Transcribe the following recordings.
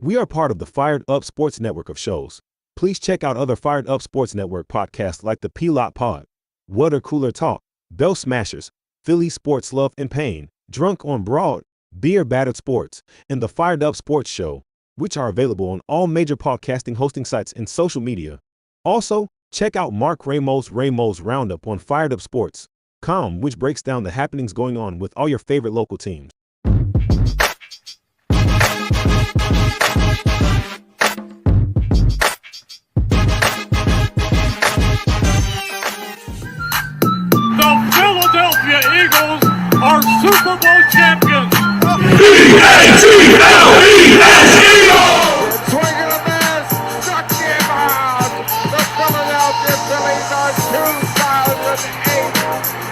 We are part of the Fired Up Sports Network of shows. Please check out other Fired Up Sports Network podcasts like the P-Lot Pod, Water Cooler Talk, Bell Smashers, Philly Sports Love and Pain, Drunk on Broad, Beer Battered Sports, and the Fired Up Sports Show, which are available on all major podcasting hosting sites and social media. Also, check out Mark Ramos' Roundup on firedupsports.com, which breaks down the happenings going on with all your favorite local teams. Philadelphia Eagles are Super Bowl champions. E-A-G-L-E-S Swing and a miss. Struck him out. The Philadelphia Phillies are 2008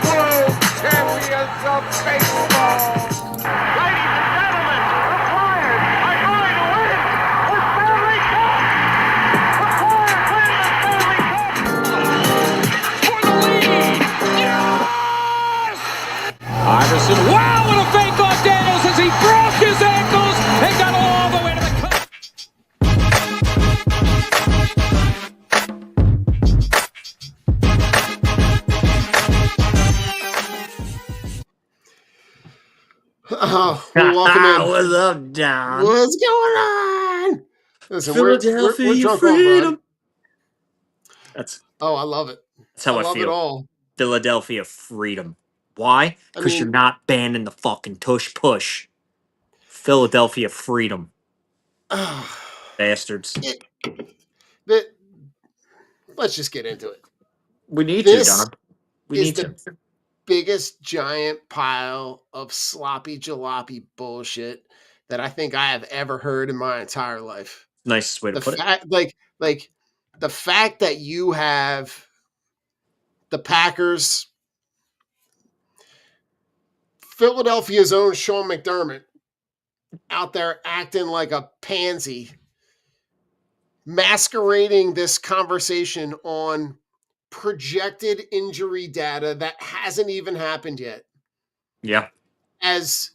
World Champions of Baseball. Ladies and gentlemen, the Flyers are going to win the Stanley Cup. The Flyers win the Stanley Cup for the lead. Yes! Iverson, wow, what a fake off Daniels as he broke his ankles and got all the way to the cup. Welcome in. What's up, Don? What's going on? Listen, Philadelphia we're drunk freedom. on, bud. That's I love it. how I love feel. it all. Philadelphia freedom. Why? Because you're not banning the fucking tush push. Philadelphia freedom. Bastards. Let's just get into it. We need This to, Don. We is need the to. biggest giant pile of sloppy jalopy bullshit that I think I have ever heard in my entire life. Nicest way to put it. Like the fact that you have the Packers, Philadelphia's own Sean McDermott, out there acting like a pansy, masquerading this conversation on projected injury data that hasn't even happened yet Yeah. as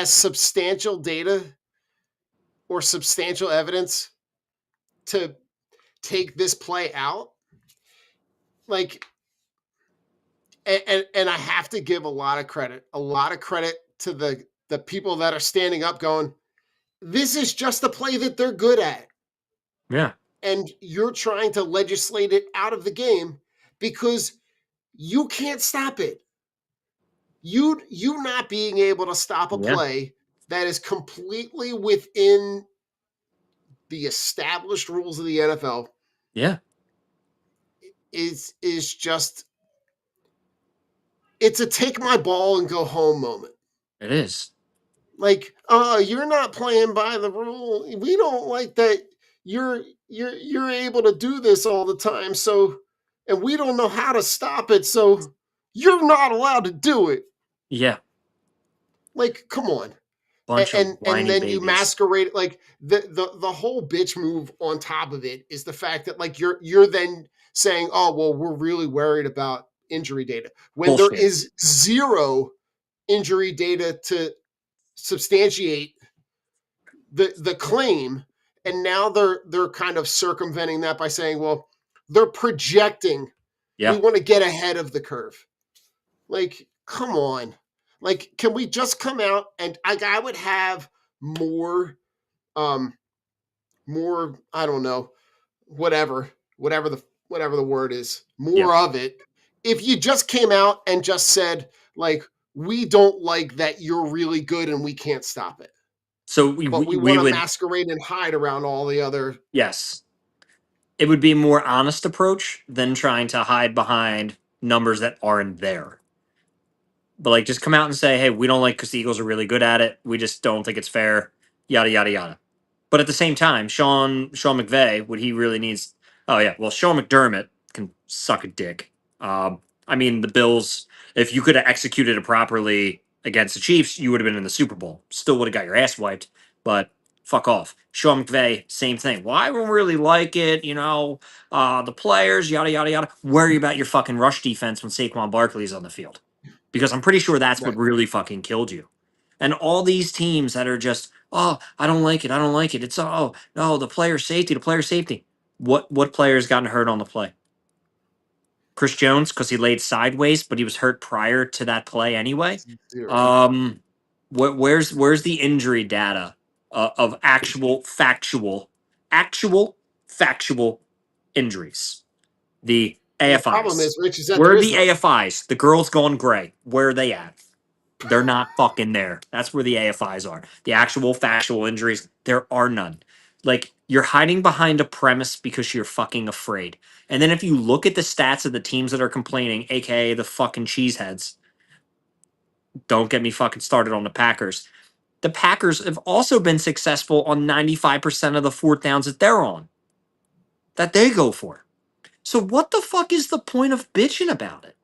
substantial data or substantial evidence to take this play out. Like, and I have to give a lot of credit to the people that are standing up going, this is just the play that they're good at. Yeah. And you're trying to legislate it out of the game because you can't stop it. You not being able to stop a play that is completely within the established rules of the NFL. Yeah. Is just, it's a take my ball and go home moment. It is. Like, you're not playing by the rule. We don't like that you're able to do this all the time. So, and we don't know how to stop it. So you're not allowed to do it. Yeah. Like, come on. And then babies. You masquerade like the whole bitch move on top of it is the fact that like you're then saying, oh, well, we're really worried about injury data when Bullshit. there is zero injury data to substantiate the claim. And now they're kind of circumventing that by saying, well, they're projecting. Yeah. We want to get ahead of the curve. Like, come on. Like, can we just come out and I would have more, I don't know, whatever the word is, more of it. If you just came out and just said, like, we don't like that you're really good and we can't stop it. So we want to masquerade and hide around all the other. Yes. It would be a more honest approach than trying to hide behind numbers that aren't there. But like, just come out and say, "Hey, we don't like because the Eagles are really good at it. We just don't think it's fair." Yada yada yada. But at the same time, Sean McVay, what he really needs. Oh yeah, well, Sean McDermott can suck a dick. I mean, the Bills. If you could have executed it properly against the Chiefs, you would have been in the Super Bowl. Still would have got your ass wiped. But fuck off. Sean McVay, same thing. Well, I don't really like it. The players, yada yada yada. Worry about your fucking rush defense when Saquon Barkley's on the field. Because I'm pretty sure that's what really fucking killed you. And all these teams that are just, oh, I don't like it. I don't like it. It's oh no, the player safety, the player safety. What player's gotten hurt on the play? Chris Jones, because he laid sideways, but he was hurt prior to that play anyway. Zero. Where's the injury data of actual factual injuries? The The problem AFIs. is, Rich, is that Where there are is the none. AFIs? The girls gone gray. Where are they at? They're not fucking there. That's where the AFIs are. The actual factual injuries, there are none. Like, you're hiding behind a premise because you're fucking afraid. And then if you look at the stats of the teams that are complaining, aka the fucking cheeseheads, don't get me fucking started on the Packers. The Packers have also been successful on 95% of the fourth downs that they're on, that they go for. So what the fuck is the point of bitching about it?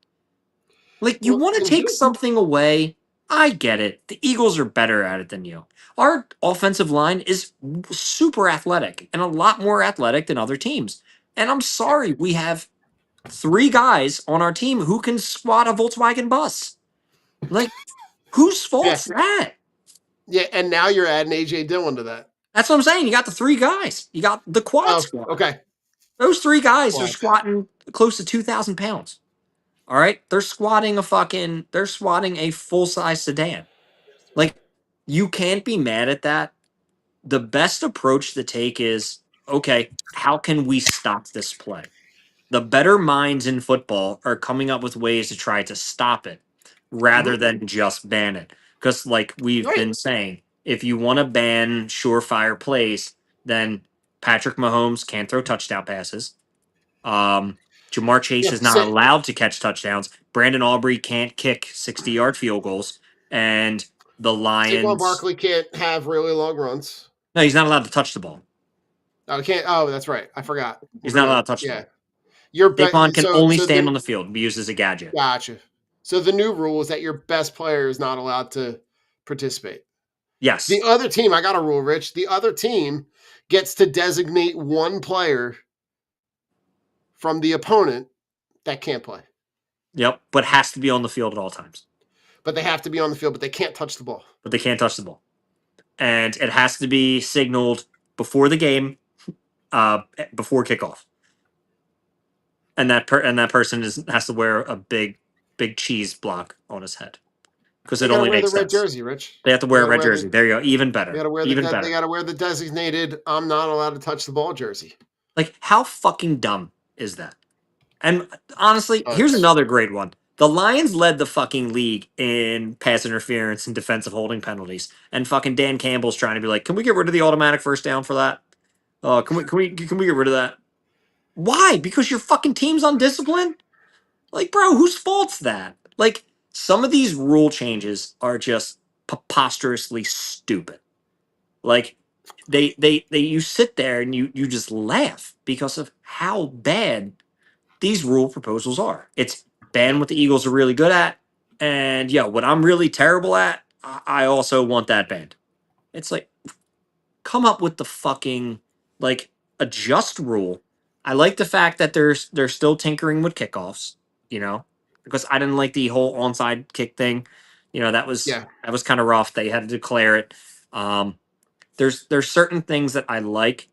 Like, you Well, want to and take here, something away. I get it. The Eagles are better at it than you. Our offensive line is super athletic and a lot more athletic than other teams. And I'm sorry, we have three guys on our team who can squat a Volkswagen bus. Like, whose yeah, fault's that? yeah, and now you're adding AJ Dillon to that. That's what I'm saying. You got the three guys. You got the quad Oh, squad. okay. Those three guys are Quad. squatting close to 2,000 pounds. All right. They're squatting a full size sedan. Like, you can't be mad at that. The best approach to take is, okay, how can we stop this play? The better minds in football are coming up with ways to try to stop it rather Mm-hmm. than just ban it. Because, like we've Right. been saying, if you want to ban surefire plays, then Patrick Mahomes can't throw touchdown passes. Jamar Chase Yeah. is not allowed to catch touchdowns. Brandon Aubrey can't kick 60-yard field goals. And the Saquon Lions, Barkley can't have really long runs. no, he's not allowed to touch the ball. Oh, he can't. Oh, that's right. I forgot. He's We're not allowed gonna. to touch the Yeah. ball. Your bet. Saquon can So only so stand the on the field and be used as a gadget. gotcha. So the new rule is that your best player is not allowed to participate. Yes. The other team, I got a rule, Rich. The other team gets to designate one player from the opponent that can't play, Yep. But has to be on the field at all times. but they have to be on the field, but they can't touch the ball. But they can't touch the ball. And it has to be signaled before the game, before kickoff. And that person has to wear a big cheese block on his head. Because They it got to only wear the makes red sense. jersey, Rich. They have to They wear got a to red wear jersey. There you go. Even better. They got to wear Even They better. got to wear the designated "I'm not allowed to touch the ball" jersey. Like, how fucking dumb is that? And honestly, Oh, here's it's another great one. The Lions led the fucking league in pass interference and defensive holding penalties. And fucking Dan Campbell's trying to be like, can we get rid of the automatic first down for that? Can we get rid of that? Why? Because your fucking team's undisciplined? Like, bro, whose fault's that? Like, some of these rule changes are just preposterously stupid. Like, they you sit there and you just laugh because of how bad these rule proposals are. It's ban what the Eagles are really good at, and yeah, what I'm really terrible at, I also want that banned. It's like, come up with the fucking, like, a just rule. I like the fact that they're still tinkering with kickoffs, because I didn't like the whole onside kick thing. yeah, That was kind of rough. They had to declare it. Um, there's certain things that I like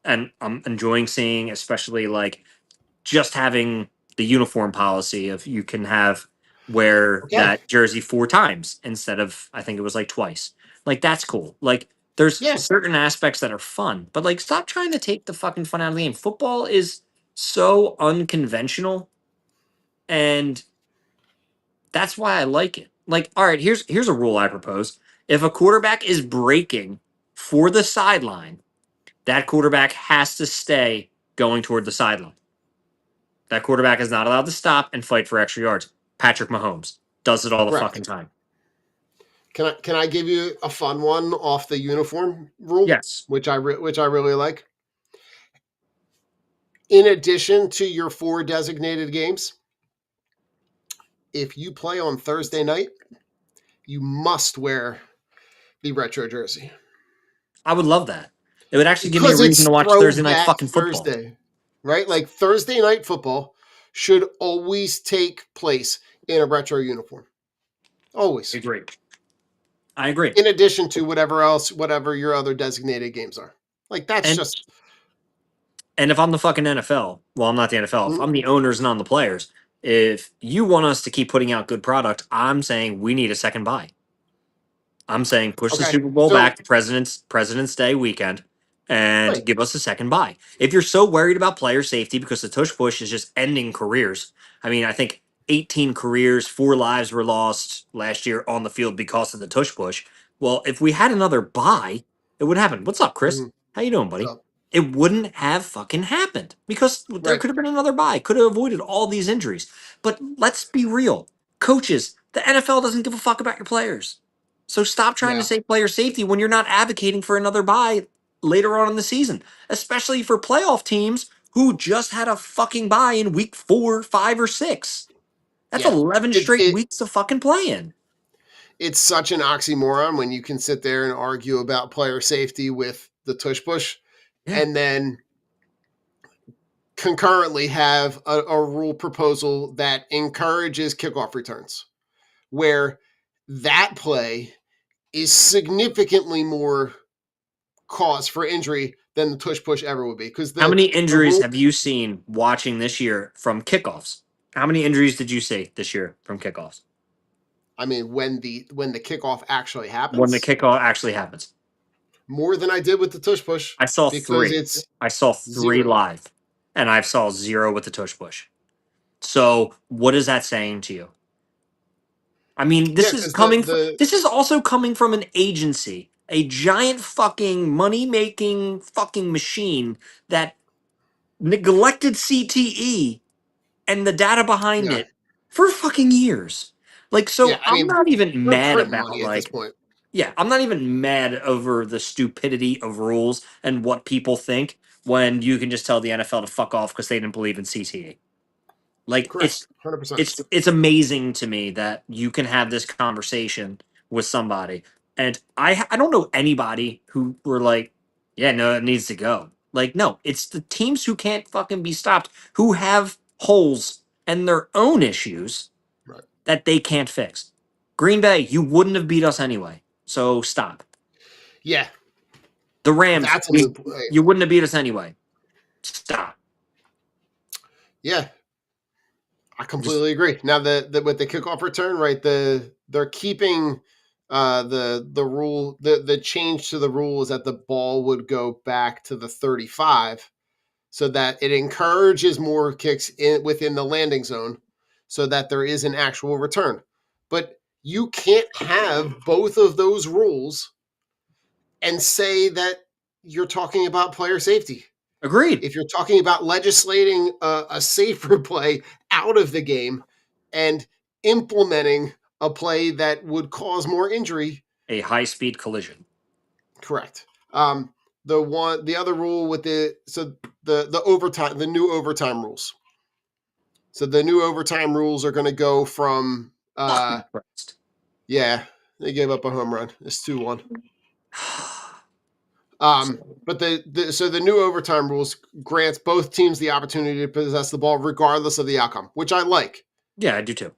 and I'm enjoying seeing, especially like just having the uniform policy of you can have wear okay, that jersey four times instead of, I think it was like twice. Like, that's cool. Like, there's yeah. certain aspects that are fun, but like, stop trying to take the fucking fun out of the game. Football is so unconventional, and that's why I like it. Like, all right, here's a rule I propose. If a quarterback is breaking for the sideline, that quarterback has to stay going toward the sideline. That quarterback is not allowed to stop and fight for extra yards. Patrick Mahomes does it all the fucking Correct. time. Can I give you a fun one off the uniform rule, Yes. which I really like? In addition to your 4 designated games, if you play on Thursday night, you must wear the retro jersey I would love that. It would actually give me a because reason it's to watch Thursday night throwback fucking football. Thursday, right? Like Thursday night football should always take place in a retro uniform. Always. Agree. I agree. in addition to whatever your other designated games are. Like that's And just and if I'm the fucking NFL, well, I'm not the NFL. If Mhm. I'm the owners and I'm the players, if you want us to keep putting out good product, I'm saying we need a second buy. I'm saying push the Okay. Super Bowl So back to President's Day weekend and right. give us a second buy. If you're so worried about player safety because the tush push is just ending careers, I mean, I think 18 careers, 4 lives were lost last year on the field because of the tush push. Well, if we had another buy, it would happen. What's up, Chris? Mhm. How you doing, buddy? So It wouldn't have fucking happened because there right. could have been another buy, could have avoided all these injuries. But let's be real, coaches, the NFL doesn't give a fuck about your players. So stop trying to Yeah. say player safety when you're not advocating for another bye later on in the season, especially for playoff teams who just had a fucking bye in week 4, 5, or 6. That's Yeah. 11 It straight it weeks to fucking play in. it's such an oxymoron when you can sit there and argue about player safety with the tush push Yeah. and then concurrently have a rule proposal that encourages kickoff returns, where that play is significantly more cause for injury than the tush push ever would be. Because How many the injuries rule, have you seen watching this year from kickoffs? How many injuries did you see this year from kickoffs? I mean, when the kickoff actually When the happens, kickoff actually happens. more than I did with the tush push I saw because 3. it's I saw 3 zero. live, and I saw 0 with the tush push. So what is that saying to you? I mean, Yeah, because this is also coming from an agency, a giant fucking money-making fucking machine that neglected CTE and the data behind yeah, it for fucking years. Like, yeah. so I I'm mean, not even they're mad print about money at this like, point. yeah, I'm not even mad over the stupidity of rules and what people think when you can just tell the NFL to fuck off because they didn't believe in CTE. Like Correct, 100%. it's amazing to me that you can have this conversation with somebody, and I don't know anybody who were like, yeah, no, it needs to go. Like, no, it's the teams who can't fucking be stopped, who have holes and their own issues Right. that they can't fix. Green Bay, you wouldn't have beat us anyway, so stop. Yeah, The Rams, that's a moot point. you wouldn't have beat us anyway. Stop. Yeah, I Just completely agree. Now the with the kickoff return, right? They're keeping the rule the change to the rule is that the ball would go back to the 35 so that it encourages more kicks within the landing zone so that there is an actual return. But you can't have both of those rules and say that you're talking about player safety. agreed. If you're talking about legislating a safer play out of the game and implementing a play that would cause more injury, A high speed collision. correct. The other rule with the overtime, the new overtime rules. So the new overtime rules are going to go from Fucking Christ. yeah, they gave up a home run. It's 2-1. So, But the new overtime rules grants both teams the opportunity to possess the ball regardless of the outcome, which I like. yeah, I do too.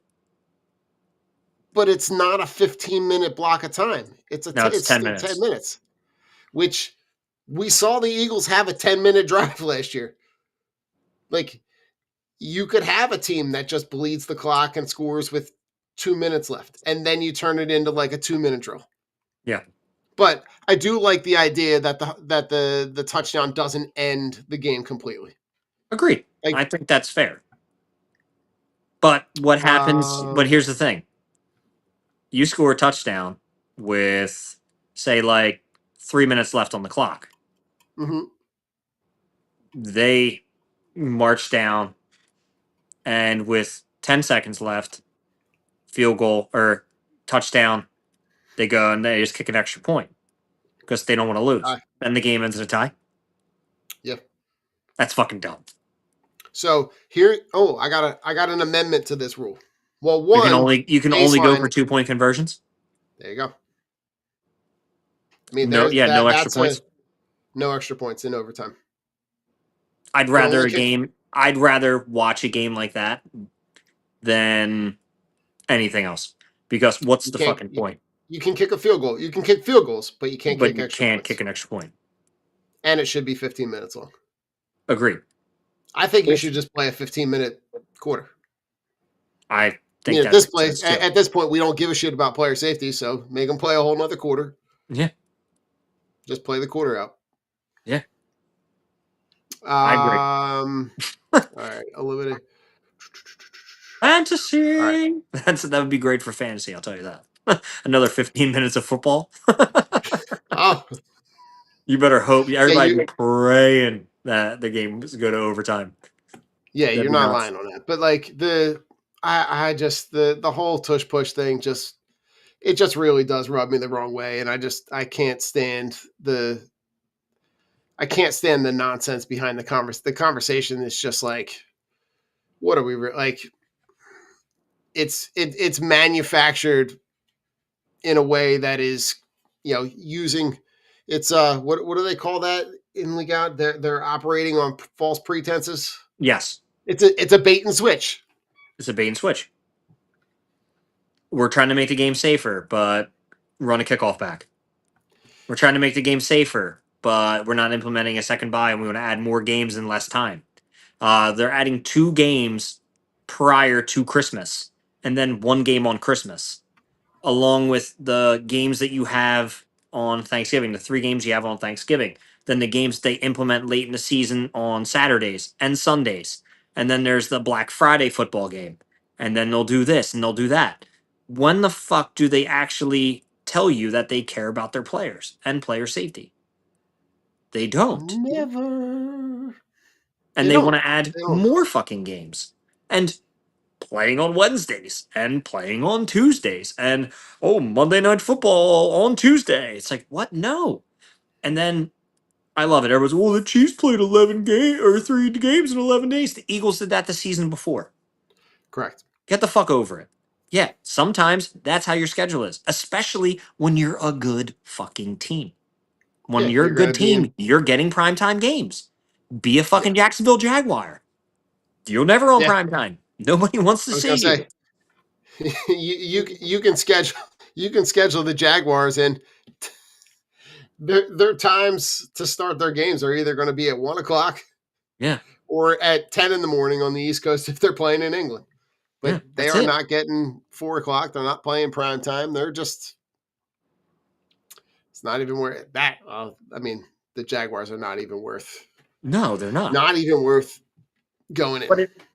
But it's not a 15-minute block of time. No, it's It's 10 still 10 minutes. minutes, which we saw the Eagles have a 10-minute drive last year. Like you could have a team that just bleeds the clock and scores with 2 minutes left, and then you turn it into like a 2-minute drill. Yeah, But I do like the idea that the touchdown doesn't end the game completely. agreed. Like I think that's fair. But what happens? But um, here's the thing: you score a touchdown with, say, like 3 minutes left on the clock. mhm. They march down, and with 10 seconds left, field goal or touchdown, they go and they just kick an extra point because they don't want to lose. Then the game ends in a tie. Yeah. That's fucking dumb. So here, I got an amendment to this rule. Well, You can only go for baseline. 2 point conversions. There you go. I mean, No, there's yeah, no extra that's a points. no extra points in overtime. I'd Can rather only a kick. game. I'd rather watch a game like that than anything else. Because what's You the can't fucking point? You can kick a field goal. You can kick field goals, but you can't but kick you extra can't points. kick an extra point. And it should be 15 minutes long. Agree. I think you should just play a 15-minute quarter. I think At that this makes sense too. at this point, we don't give a shit about player safety, so make them play a whole nother quarter. Yeah. Just play the quarter out. Yeah. I agree. All right, eliminate. Fantasy. All right. That would be great for fantasy. I'll tell you that. Another 15 minutes of football. Oh, You better hope. yeah, Everybody be praying that the game go to overtime. That'd you're be not nuts. lying on that. But like I just the whole tush push thing just it just really does rub me the wrong way, and I can't stand the nonsense behind the conversation. Is just like, what are we like? It's manufactured in a way that is, using it's what do they call that in league out? They're operating on false pretenses. Yes, It's a bait and switch. it's a bait and switch. We're trying to make the game safer, but run a kickoff back. We're trying to make the game safer, but we're not implementing a second buy, and we want to add more games in less time. They're adding 2 games prior to Christmas, and then 1 game on Christmas, along with the games that you have on Thanksgiving, the 3 games you have on Thanksgiving, then the games they implement late in the season on Saturdays and Sundays. And then there's the Black Friday football game. And then they'll do this and they'll do that. When the fuck do they actually tell you that they care about their players and player safety? They don't. Never. And They they don't. want to add They don't. more fucking games. And playing on Wednesdays and playing on Tuesdays and Monday night football on Tuesday. It's like, what? No. And then I love it. Everyone's, the Chiefs played 3 games in 11 days. The Eagles did that the season before. Correct. Get the fuck over it. Yeah, sometimes that's how your schedule is, especially when you're a good fucking team. When Yeah, you're a you're good gonna be in. team, you're getting primetime games. Be a Yeah, fucking Jacksonville Jaguar. You're never on yeah. primetime. Nobody wants to I was see gonna you. say you can schedule the Jaguars, and their times to start their games are either going to be at 1 o'clock Yeah, or at 10 in the morning on the East Coast if they're playing in England. yeah, But they that's are it. not getting 4 o'clock. They're not playing prime time. They're just it's not even worth that. I mean, the Jaguars are No, they're not. not even worth going in.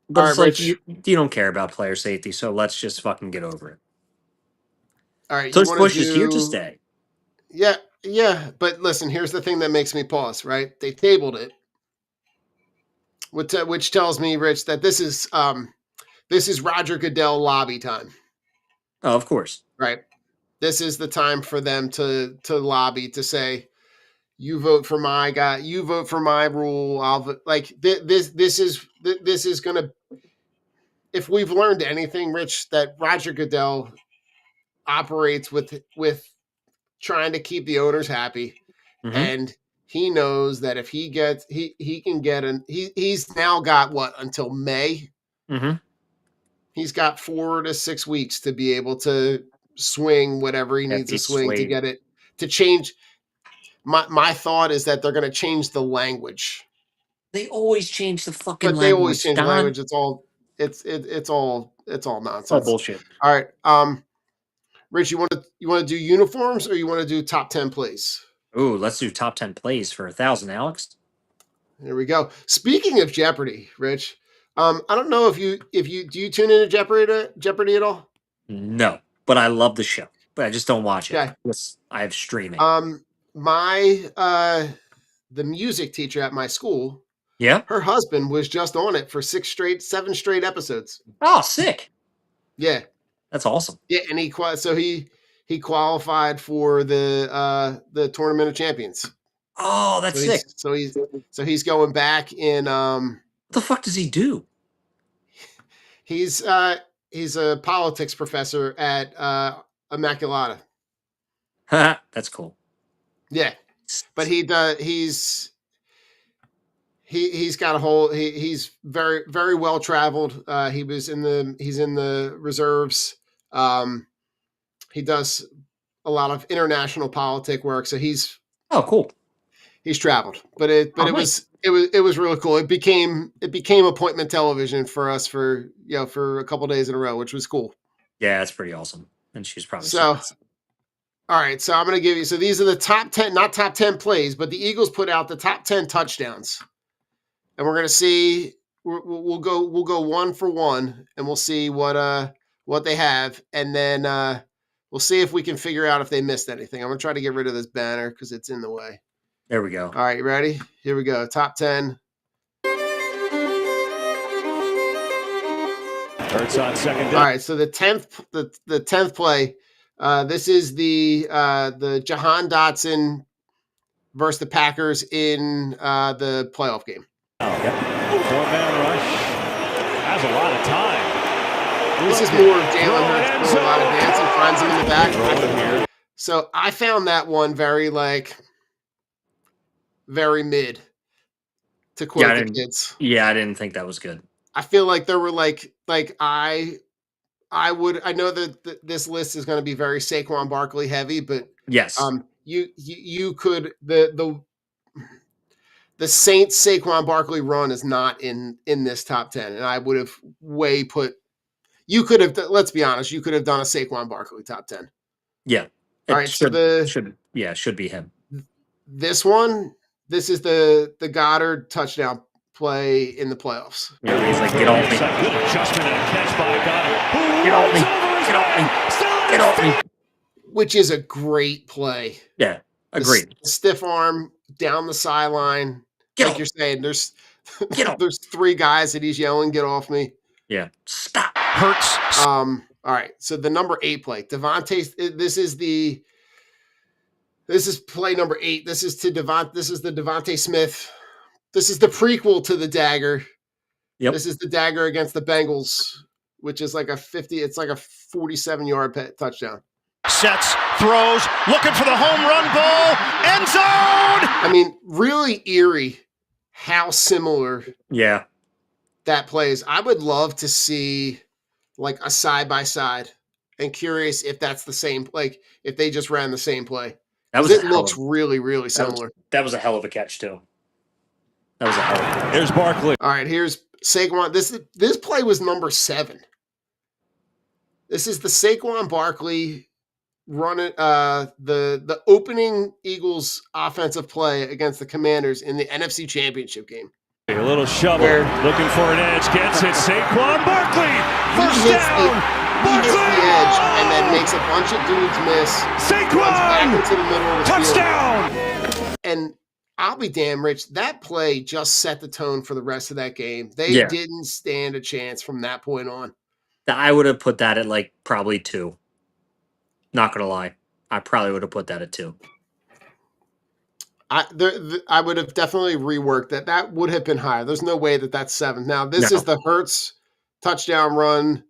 But All right, it's like Rich. you don't care about player safety, so let's just fucking get over it. All right, you Tush want to push is here to do stay. yeah, yeah. But listen, here's the thing that makes me pause. Right, they tabled it, which tells me, Rich, that this is Roger Goodell lobby time. Oh, of course. Right, this is the time for them to lobby to say, you vote for my guy, you vote for my rule. I'll vote. Like this is gonna. If we've learned anything, Rich, that Roger Goodell operates with trying to keep the owners happy, Mm-hmm. and he knows that if he gets he can get he's now got what until May. Mm-hmm. He's got 4 to 6 weeks to be able to swing whatever he That needs to be swing to swayed. get it to change. My thought is that they're going to change the language, They always change the fucking but they always language, change the Don. language. It's all It's all nonsense. bullshit. All right, Rich, you want to do uniforms or you want to do top 10 plays? Ooh, let's do top 10 plays for 1,000, Alex. There we go. Speaking of Jeopardy, Rich, I don't know if you do you tune into Jeopardy at all? No, but I love the show, but I just don't watch it. Okay. Yes, I have streaming. My the music teacher at my school, Yeah. her husband was just on it for 7 straight episodes. Oh, sick. Yeah, That's awesome. yeah, and he qualified for the tournament of champions. Oh, So that's sick. he's going back in. What the fuck does he do? He's a politics professor at Immaculata. That's cool. Yeah, but he's got a whole he's very very well traveled. He's in the reserves. He does a lot of international politic work, so he's cool. traveled. But it Nice. was really cool. It became appointment television for us for a couple days in a row, which was cool. Yeah, it's pretty awesome. And she's probably So, all right, so I'm going to give you. So these are the top 10, not top 10 plays, but the Eagles put out the top 10 touchdowns, and we're going to see. We'll go one for one, and we'll see what they have, and then we'll see if we can figure out if they missed anything. I'm going to try to get rid of this banner because it's in the way. there we go. All right, you ready? Here we go. Top 10. Hurts on second down. All right, so the 10th play. This is the Jahan Dotson versus the Packers in the playoff game. Four-man rush. Has a lot of time. This is more of Jalen Hurts doing a lot of dancing, finds him in the back. So I found that one very mid, to quote the kids. Yeah, I didn't think that was good. I feel like there were I know that this list is going to be very Saquon Barkley heavy, but Yes. you could the Saints Saquon Barkley run is not in this top 10, and I would have you could have, let's be honest, you could have done a Saquon Barkley top 10. Yeah. All right, should be him. This is the Goddard touchdown play in the playoffs. Yeah, he's like, get off me. Good adjustment and a catch by Goddard. Get off me. Get off me. Which is a great play. Yeah, agreed. The stiff arm down the sideline. Like you're saying, there's three guys that he's yelling, "Get off me!" Yeah, stop. Hurts. All right. So the number 8 play, Devontae. This is play number 8. This is the Devontae Smith. This is the prequel to the dagger. Yep. This is the dagger against the Bengals, which is like a 47-yard touchdown. Sets, throws, looking for the home run ball, end zone. I mean, really eerie how similar that plays. I would love to see like a side-by-side, and curious if that's the same, like if they just ran the same play. It looks really, really similar. That was a hell of a catch too. That was a hell of a catch. Here's Barkley. All right, here's Saquon. This play was number 7. This is the Saquon Barkley running the opening Eagles offensive play against the Commanders in the NFC Championship game. A little shovel, looking for an edge, gets it. Saquon Barkley, first down. He hits the edge and then makes a bunch of dudes miss. Saquon Runs back into the middle of the touchdown. Field. And I'll be damn, Rich, that play just set the tone for the rest of that game. They didn't stand a chance from that point on. I would have put that at like probably 2. Not gonna lie, I probably would have put that at 2. I would have definitely reworked that. That would have been higher. There's no way that that's 7. Now this is the Hurts touchdown run.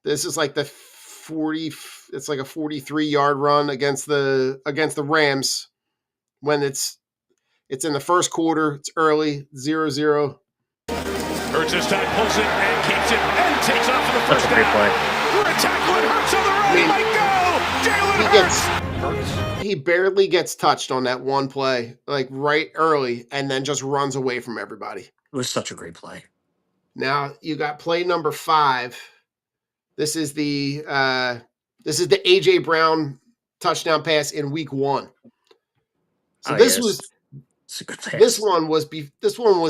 This is like the 40. It's like a 43-yard run against the Rams when it's in the first quarter. It's early, 0-0. Hurts this time, pulls it and keeps it and takes off for the first That's a great down. play. We're a tackle and Hurts on the run. He might go. Jalen Hurts. He barely gets touched on that one play, like right early, and then just runs away from everybody. It was such a great play. Now you got play number 5. This is the AJ Brown touchdown pass in week 1. So it's a good pass. This one was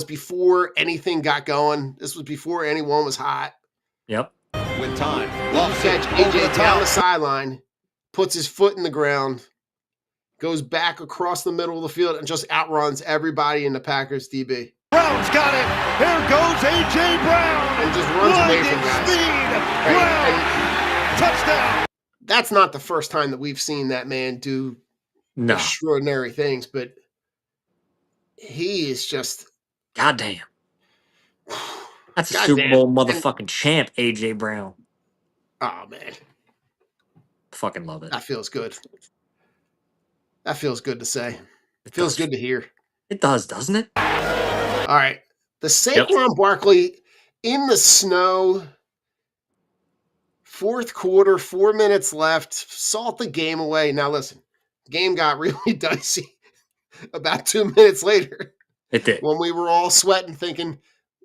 before anything got going. This was before anyone was hot. Yep. With time. Catch AJ down the sideline, puts his foot in the ground, goes back across the middle of the field, and just outruns everybody in the Packers DB. Brown's got it. Here goes A.J. Brown. And just runs away from guys. Brown. Touchdown. That's not the first time that we've seen that man do extraordinary things, but he is just goddamn. That's a Super Bowl motherfucking champ, A.J. Brown. Oh, man. Fucking love it. That feels good. That feels good to say. It feels good to hear. It does, doesn't it? All right. The Saquon Barkley in the snow Fourth quarter, 4 minutes left. Salt the game away. Now listen, game got really dicey about 2 minutes later It did. when we were all sweating, thinking,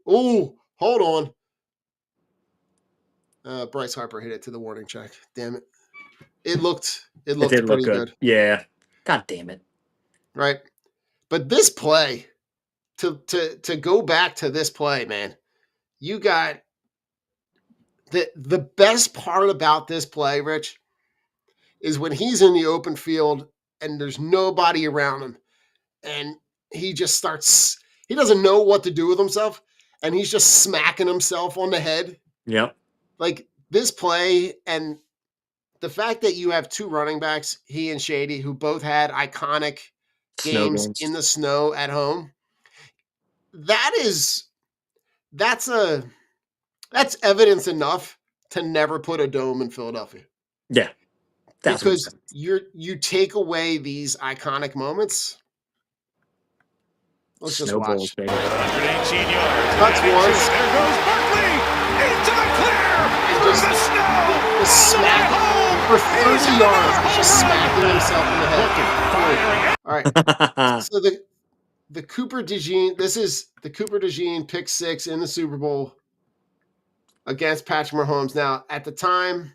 "Oh, hold on." Bryce Harper hit it to the warning track. Damn it! It looked It did pretty look good. Yeah. God damn it. right? But this play, to go back to this play, man, you got the best part about this play, Rich, is when he's in the open field and there's nobody around him, and he just starts. He doesn't know what to do with himself, and he's just smacking himself on the head. Yep. Like this play, and the fact that you have two running backs, he and Shady, who both had iconic Snow games games. in the snow at home. That's evidence enough to never put a dome in Philadelphia. Yeah. Because 1000%. you take away these iconic moments. Let's just Snowballs, watch. baby. 118 yards. Cuts once. There goes Barkley into the clear. And Through just the snow. Just smack for 30 yards. Just smacking himself in the head. All right. So the Cooper DeJean, this is the Cooper DeJean pick 6 in the Super Bowl against Patrick Mahomes. Now, at the time,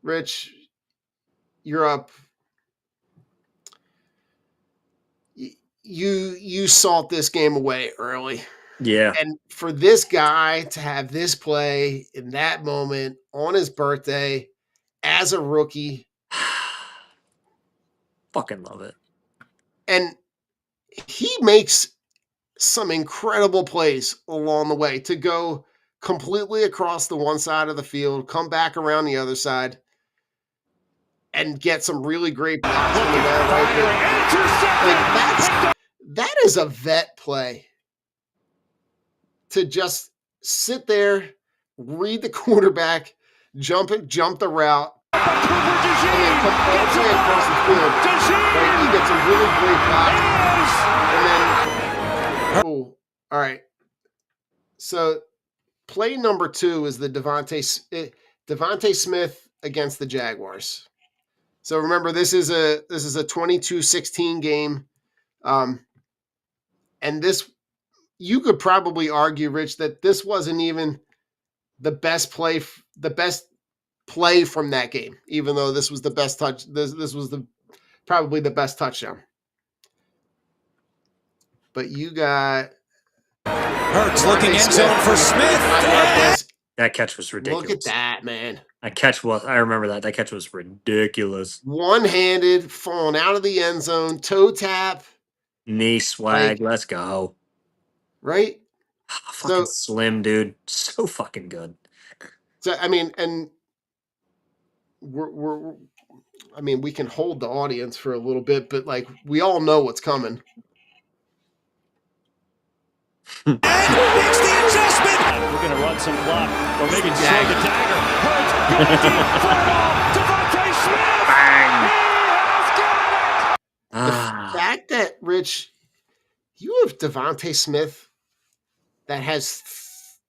Rich, you're up. You salt this game away early. Yeah. And for this guy to have this play in that moment on his birthday as a rookie, Fucking love it. and he makes some incredible plays along the way to go completely across the one side of the field, come back around the other side, and get some really great blocks from the man right there. That is a vet play. To just sit there, read the quarterback, jump the route, and then come all the way across the field. Right? You get some really great blocks. And then, oh, all right. So play number 2 is the Devontae Smith against the Jaguars. So remember, this is a 22-16 game. And this, you could probably argue, Rich, that this wasn't even the best play from that game, even though this was the best touch. This was probably the best touchdown. But you got Hurts looking end zone for Smith. That catch was ridiculous. Look at that, man. I remember that. That catch was ridiculous. One-handed, falling out of the end zone, toe tap. Knee swag. Let's go. Right? Fucking slim, dude. So fucking good. So, I mean, and we can hold the audience for a little bit, but like we all know what's coming. Makes the adjustment. We're going to run some clock, or maybe throw the dagger. Hurts going deep for it all. Devontae Smith. Bang. He has got it. The fact that, Rich, you have Devontae Smith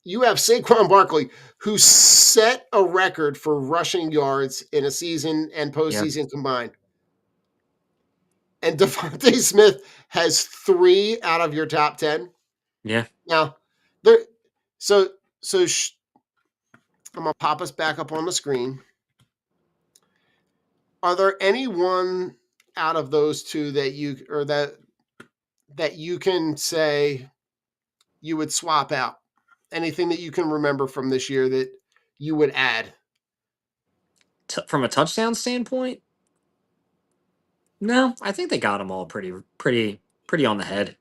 you have Saquon Barkley, who set a record for rushing yards in a season and postseason combined. And Devontae Smith has 3 out of your top 10. Yeah. Now, I'm going to pop us back up on the screen. Are there any one out of those two that you can say you would swap out? Anything that you can remember from this year that you would add? From a touchdown standpoint? No, I think they got them all pretty on the head.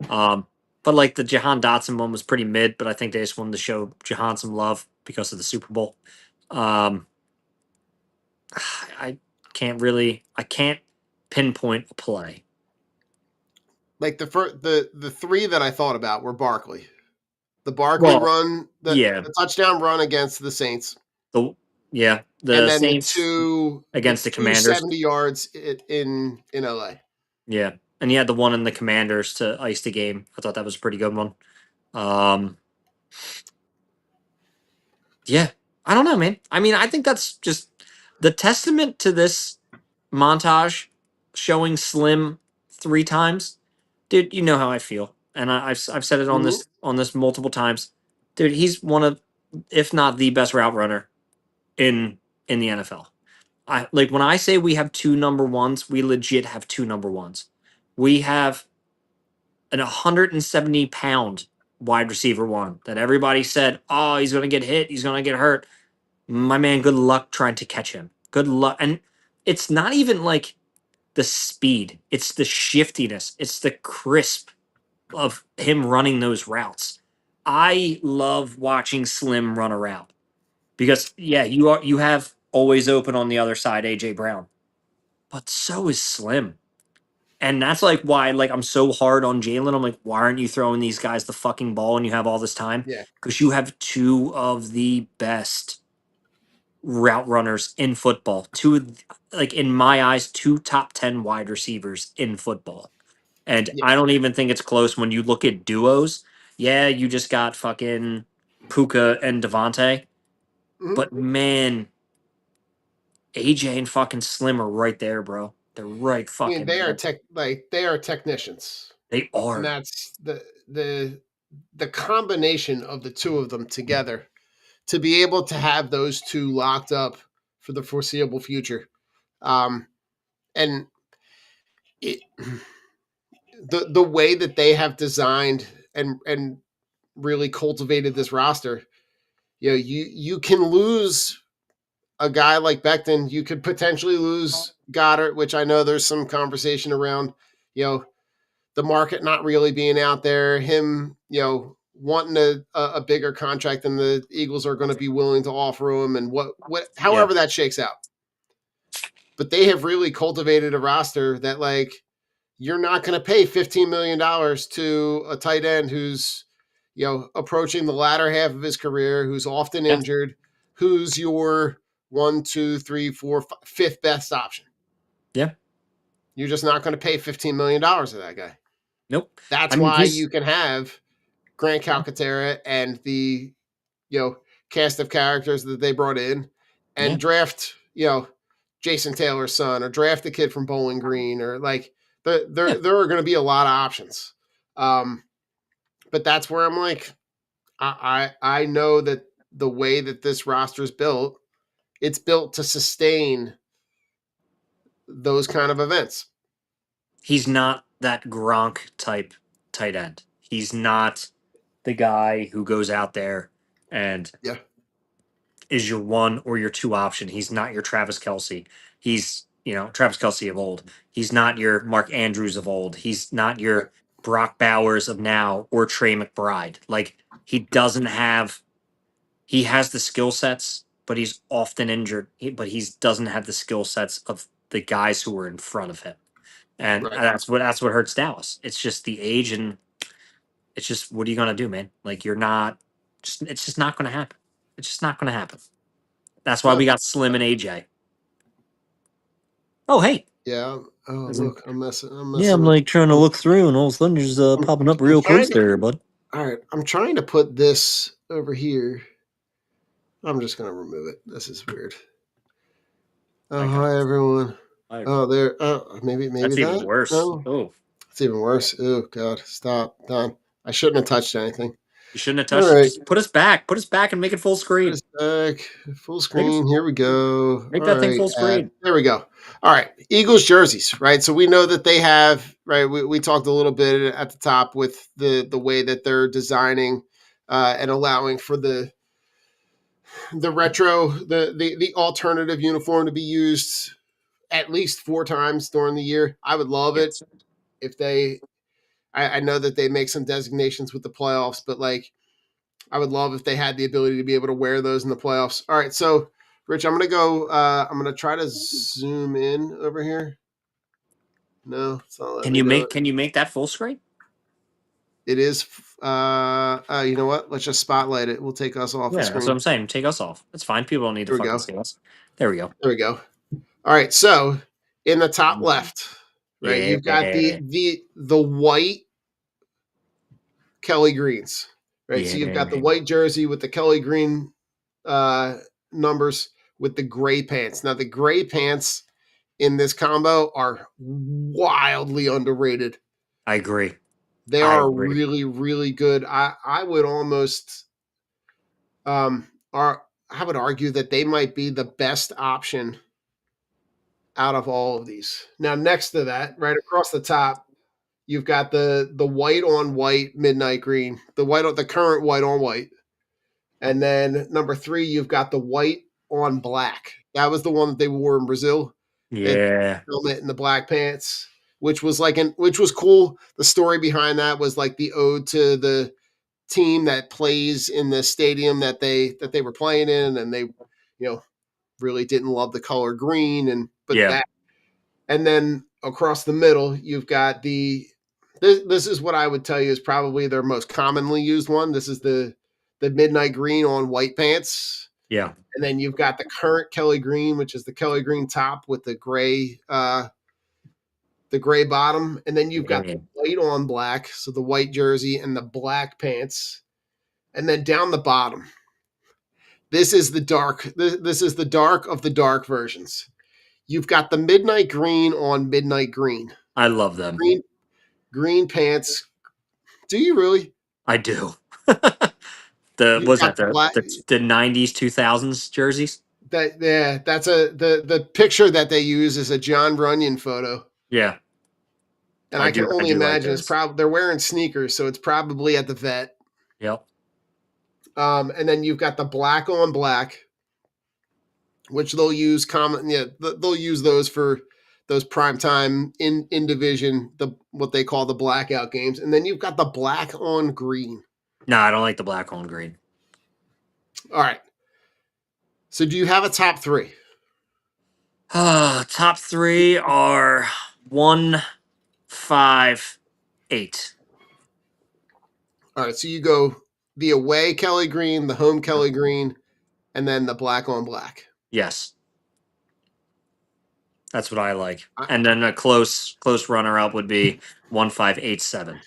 But like the Jahan Dotson one was pretty mid, but I think they just wanted to show Jahan some love because of the Super Bowl. I can't pinpoint a play. Like the 3 that I thought about were Barkley. The Barkley run, the touchdown run against the Saints. The and then Saints the 2 against the Commanders, 70 yards in LA. Yeah, and he had the one in the Commanders to ice the game. I thought that was a pretty good one. Yeah, I don't know, man. I mean, I think that's just the testament to this montage showing Slim 3 times. Dude, you know how I feel, and I've said it on Mhm. this multiple times. Dude, he's one of, if not the best route runner in the NFL. I like when I say we have two number ones, we legit have two number ones. We have an 170-pound wide receiver one that everybody said, oh, he's gonna get hit, he's gonna get hurt. My man, good luck trying to catch him. Good luck. And it's not even like the speed, it's the shiftiness, it's the crisp of him running those routes. I love watching Slim run a route because yeah, you have always open on the other side AJ Brown, but so is Slim. And that's like why like I'm so hard on Jalen. I'm like, why aren't you throwing these guys the fucking ball when you have all this time? Yeah. Because you have two of the best route runners in football. Like in my eyes, two top 10 wide receivers in football. And Yeah. I don't even think it's close when you look at duos. Yeah, you just got fucking Puka and Devontae. Mhm. But man, AJ and fucking Slim are right there, bro. They're right I mean, fucking they are there. they are technicians, They and are. that's the combination of the two of them together to be able to have those two locked up for the foreseeable future. And it, the way that they have designed and really cultivated this roster, you can lose a guy like Becton. You could potentially lose Goddard, which I know there's some conversation around, the market not really being out there, him, wanting a bigger contract than the Eagles are going to be willing to offer him, and Yeah. however that shakes out. But they have really cultivated a roster that, like, you're not going to pay $15 million to a tight end who's, approaching the latter half of his career, who's often Yeah. injured, who's your 1, 2, 3, 4, fifth best option. Yeah. You're just not going to pay $15 million to that guy. Nope. I That's mean, why he's you can have Grant Calcaterra and the, cast of characters that they brought in yeah. and draft, Jason Taylor's son, or draft the kid from Bowling Green, or like Yeah. there are going to be a lot of options. But that's where I'm like, I know that the way that this roster is built, it's built to sustain those kind of events. He's not that Gronk type tight end. He's not the guy who goes out there and Yeah. is your one or your two option. He's not your Travis Kelsey. He's, Travis Kelsey of old. He's not your Mark Andrews of old. He's not Right. your Brock Bowers of now or Trey McBride. Like, he has the skill sets, but he's often injured. But he doesn't have the skill sets of the guys who are in front of him. And Right. that's what hurts Dallas. It's just the age, and it's just what are you gonna do, man? Like you're not. It's just not gonna happen. It's just not gonna happen. That's why we No. got Slim and AJ. Oh hey, Yeah. Oh, as in, look, I'm messing. I'm yeah, I'm messing with. like trying to look through, and all of a sudden there's I'm, popping up I'm real trying close to. there, bud. All right. I'm trying to put this over here. I'm just gonna remove it. This is weird. Oh, I got. hi everyone. I, Oh, there. Oh, maybe that's even that. worse. No, Oh, it's even worse. Oh God, stop. Done. I shouldn't have touched anything. you shouldn't have All touched it. right. Just put us back. Put us back and make it full Put screen. us back. Full Make it. screen. Here we go. Make All that thing right. full screen. There we go. All right. Eagles jerseys, right? So we know that they have, right? We talked a little bit at the top with the way that they're designing and allowing for the retro, the alternative uniform to be used at least 4 times during the year. I would love it Yes. if they. I know that they make some designations with the playoffs, but like I would love if they had the ability to be able to wear those in the playoffs. All right, so Rich, I'm gonna go. I'm gonna try to zoom in over here. No, it's not letting Can me you do make? it. Can you make that full screen? It is. You know what? Let's just spotlight it. We'll take us off the Yeah, that's what screen. I'm saying. Take us off. It's fine. People don't need to Here we fucking go. see us. There we go. There we go. All right, so in the top left, right, Yeah. you've got the white Kelly greens, right? So you've got the Yeah. white jersey with the Kelly green numbers with the gray pants. Now, the gray pants in this combo are wildly underrated. I agree. They I are agree. really, really good. I would almost are I would argue that they might be the best option out of all of these. Now, next to that, right across the top, you've got the white on white midnight green, the current white on white, and then number 3, you've got the white on black. That was the one that they wore in Brazil. They had Yeah. the helmet and the black pants, which was which was cool. The story behind that was like the ode to the team that plays in the stadium that they were playing in, and they, really didn't love the color green, Yeah. and then across the middle you've got this is what I would tell you is probably their most commonly used one. This is the midnight green on white pants. Yeah. And then you've got the current Kelly green, which is the Kelly green top with the gray bottom, and then you've got Yeah. the white on black, so the white jersey and the black pants. And then down the bottom, this is the dark. This is the dark of the dark versions. You've got the midnight green on midnight green. I love them. Green pants. Do you really? I do. You've Was got that the black. the 90s 2000s jerseys? That's the picture that they use is a John Runyon photo. Yeah. And I can I only do like imagine it's those. probably they're wearing sneakers, so it's probably at the vet. Yep. And then you've got the black on black, which they'll use they'll use those for those primetime in division, what they call the blackout games. And then you've got the black on green. No, I don't like the black on green. All right. So do you have a top 3? Top 3 are 1, 5, 8. All right. So you go the away Kelly green, the home Kelly green, and then the black on black. Yes. That's what I like. I- And then a close runner up would be 1, 5, 8, 7.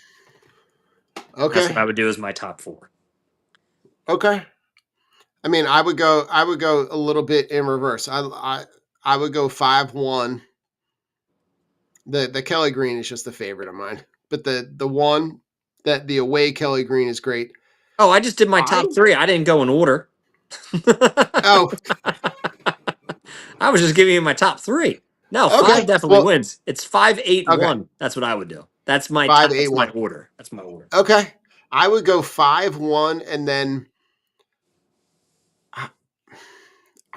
That's what I Okay. would do as my top 4. Okay. I mean, I would go a little bit in reverse. I would go 5-1. The Kelly green is just a favorite of mine, but the one that the away Kelly green is great. Oh, I just did my I top 3. I didn't go in order. oh I was just giving you my top 3. No, 5 okay. definitely Well, wins. It's 5, 8, okay. 1. That's what I would do. That's my Five top. eight That's my one. order. That's my order. Okay, I would go 5-1, and then I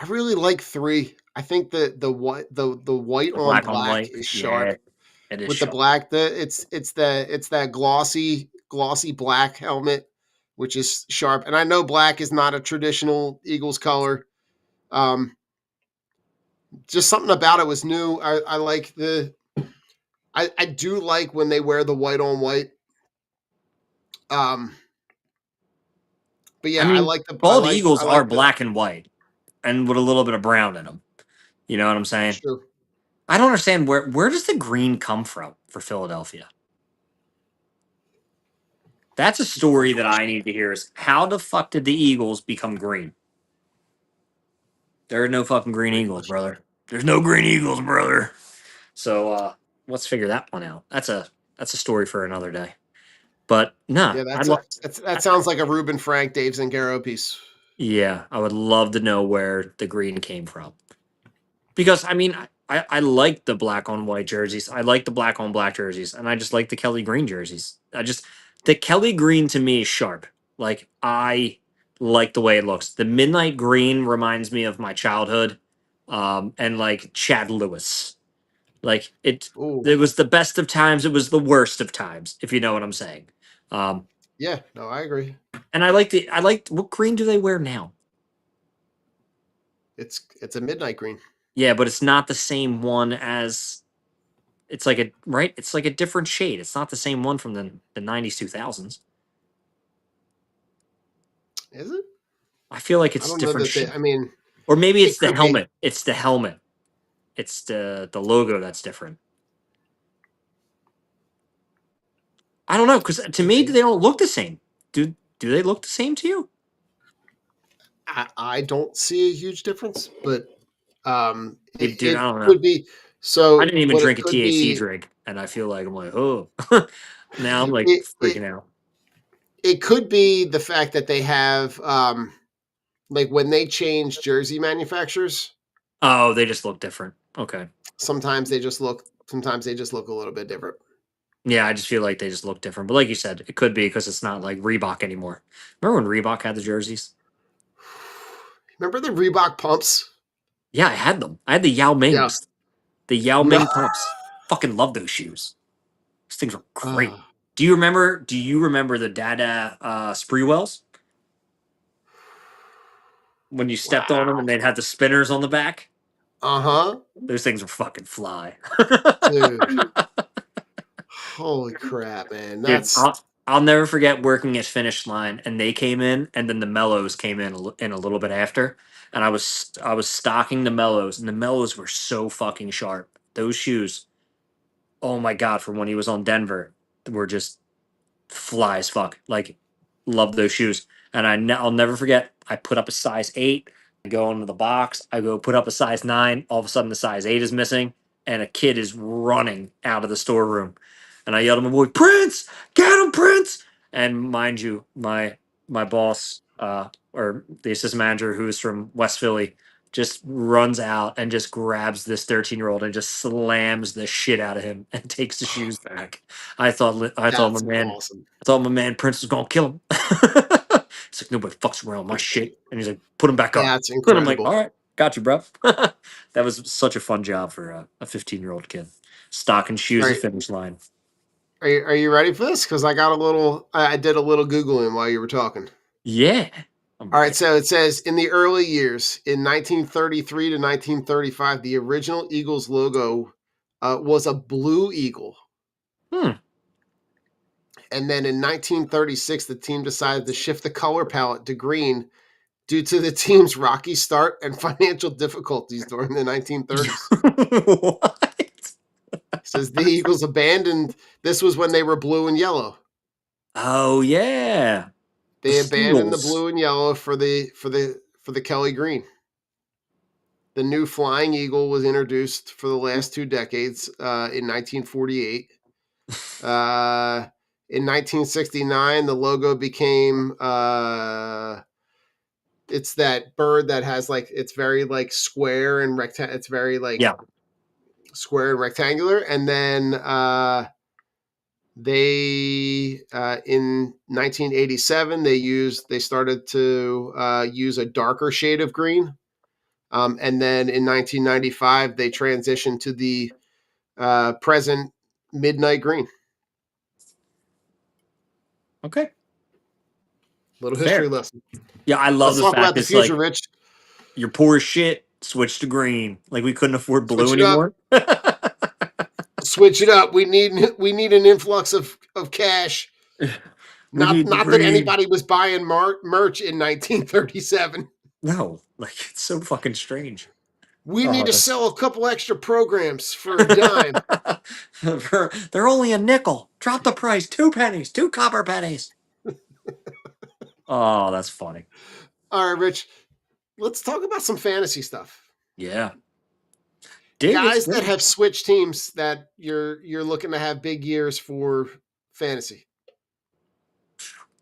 really like 3. I think the white The on black on black white. is Yeah, sharp it is with the sharp. black. It's that glossy black helmet, which is sharp. And I know black is not a traditional Eagles color. Just something about it was new. I like I do like when they wear the white on white. But I yeah, mean, bald I eagles are like the black and white and with a little bit of brown in them. You know what I'm saying? sure. I don't understand where does the green come from for Philadelphia? That's a story that I need to hear is how the fuck did the Eagles become green? There are no fucking green Great Eagles, question. brother. There's no green Eagles, brother. So let's figure that one out. That's a story for another day. But nah, Yeah, I'd love that sounds like a Ruben Frank, Dave Zangaro piece. yeah, I would love to know where the green came from. Because I mean, I like the black on white jerseys. I like the black on black jerseys, and I just like the Kelly green jerseys. The Kelly green to me is sharp. Like I like the way it looks. The midnight green reminds me of my childhood, and like Chad Lewis. Like Ooh, it was the best of times. It was the worst of times, if you know what I'm saying. Um, yeah, no, I agree. and I like what green do they wear now? It's a midnight green. Yeah, but it's not the same one as it's like a right. It's like a different shade. It's not the same one from the 90s 2000s. Is it? I feel like I it's don't know different that they. shade, I mean, or maybe it it's the could be. helmet. It's the helmet. It's the logo that's different. I don't know because to Could me be. they don't look the same. Do they look the same to you? I don't see a huge difference, but Dude, I it don't know. could be. I So didn't even what it drink a could THC be, drink, and I feel like I'm like, oh, now I'm like it freaking it out. it could be the fact that they have like when they change jersey manufacturers, Oh, they just look different. Okay. sometimes they just look a little bit different. Yeah, I just feel like they just look different. But like you said, it could be because it's not like Reebok anymore. Remember when Reebok had the jerseys? Remember the Reebok pumps? Yeah, I had them. I had the Yao Yeah. Mings. The Yao No. Ming pumps. Fucking love those shoes. Those things were great. Uh Do you remember the Dada Spreewells? When you stepped on them wow. and they'd have the spinners on the back? Uh-huh. Those things were fucking fly. Dude. Holy crap, man. Dude, That's I'll never forget working at Finish Line, and they came in, and then the Mellows came in a little bit after, and I was stocking the Mellows, and the Mellows were so fucking sharp. Those shoes, oh my god, from when he was on Denver, were just fly as fuck. Like, love those shoes. And I'll never forget. I put up a size 8. I go into the box. I go put up a size 9. All of a sudden, the size 8 is missing, and a kid is running out of the storeroom. And I yelled at my boy, Prince, get him, Prince! And mind you, my boss, or the assistant manager who is from West Philly, just runs out and just grabs this 13-year-old and just slams the shit out of him and takes the shoes back. I thought my that's man awesome. I thought my man Prince was gonna kill him. It's like nobody fucks around with my shit, and he's like, "Put him back up." That's And I'm like, incredible. "All right, got you, bro." That was such a fun job for a 15-year-old kid, stocking All shoes at right. finish line. Are you ready for this? Because I did a little Googling while you were talking. Yeah, I'm All right, ready. so it says in the early years, in 1933 to 1935, the original Eagles logo was a blue eagle. Hmm. And then in 1936, the team decided to shift the color palette to green due to the team's rocky start and financial difficulties during the 1930s. What? It says the Eagles abandoned. This was when they were blue and yellow. Oh yeah, the They abandoned the Steels. blue and yellow for the Kelly green. The new Flying Eagle was introduced for the last 2 decades in 1948. In 1969, the logo became it's that bird that has like it's very like square and rectangle. It's very like Yeah. square and rectangular. And then they in 1987 they started to use a darker shade of green. And then in 1995 they transitioned to the present midnight green. Okay. Little history Fair. lesson. Yeah, I love Let's the talk fact about the it's future, like Rich. you're poor as shit. Switch to green. Like we couldn't afford blue Switch it up. anymore. Switch it up. We need an influx of cash. We Not need the not that green. anybody was buying merch in 1937. No, like it's so fucking strange. We need Oh, to that's sell a couple extra programs for a dime. they're only a nickel. Drop the price. 2 pennies. 2 copper pennies. Oh, that's funny. All right, Rich. Let's talk about some fantasy stuff. Yeah. Dig it. Guys that have switched teams that you're looking to have big years for fantasy.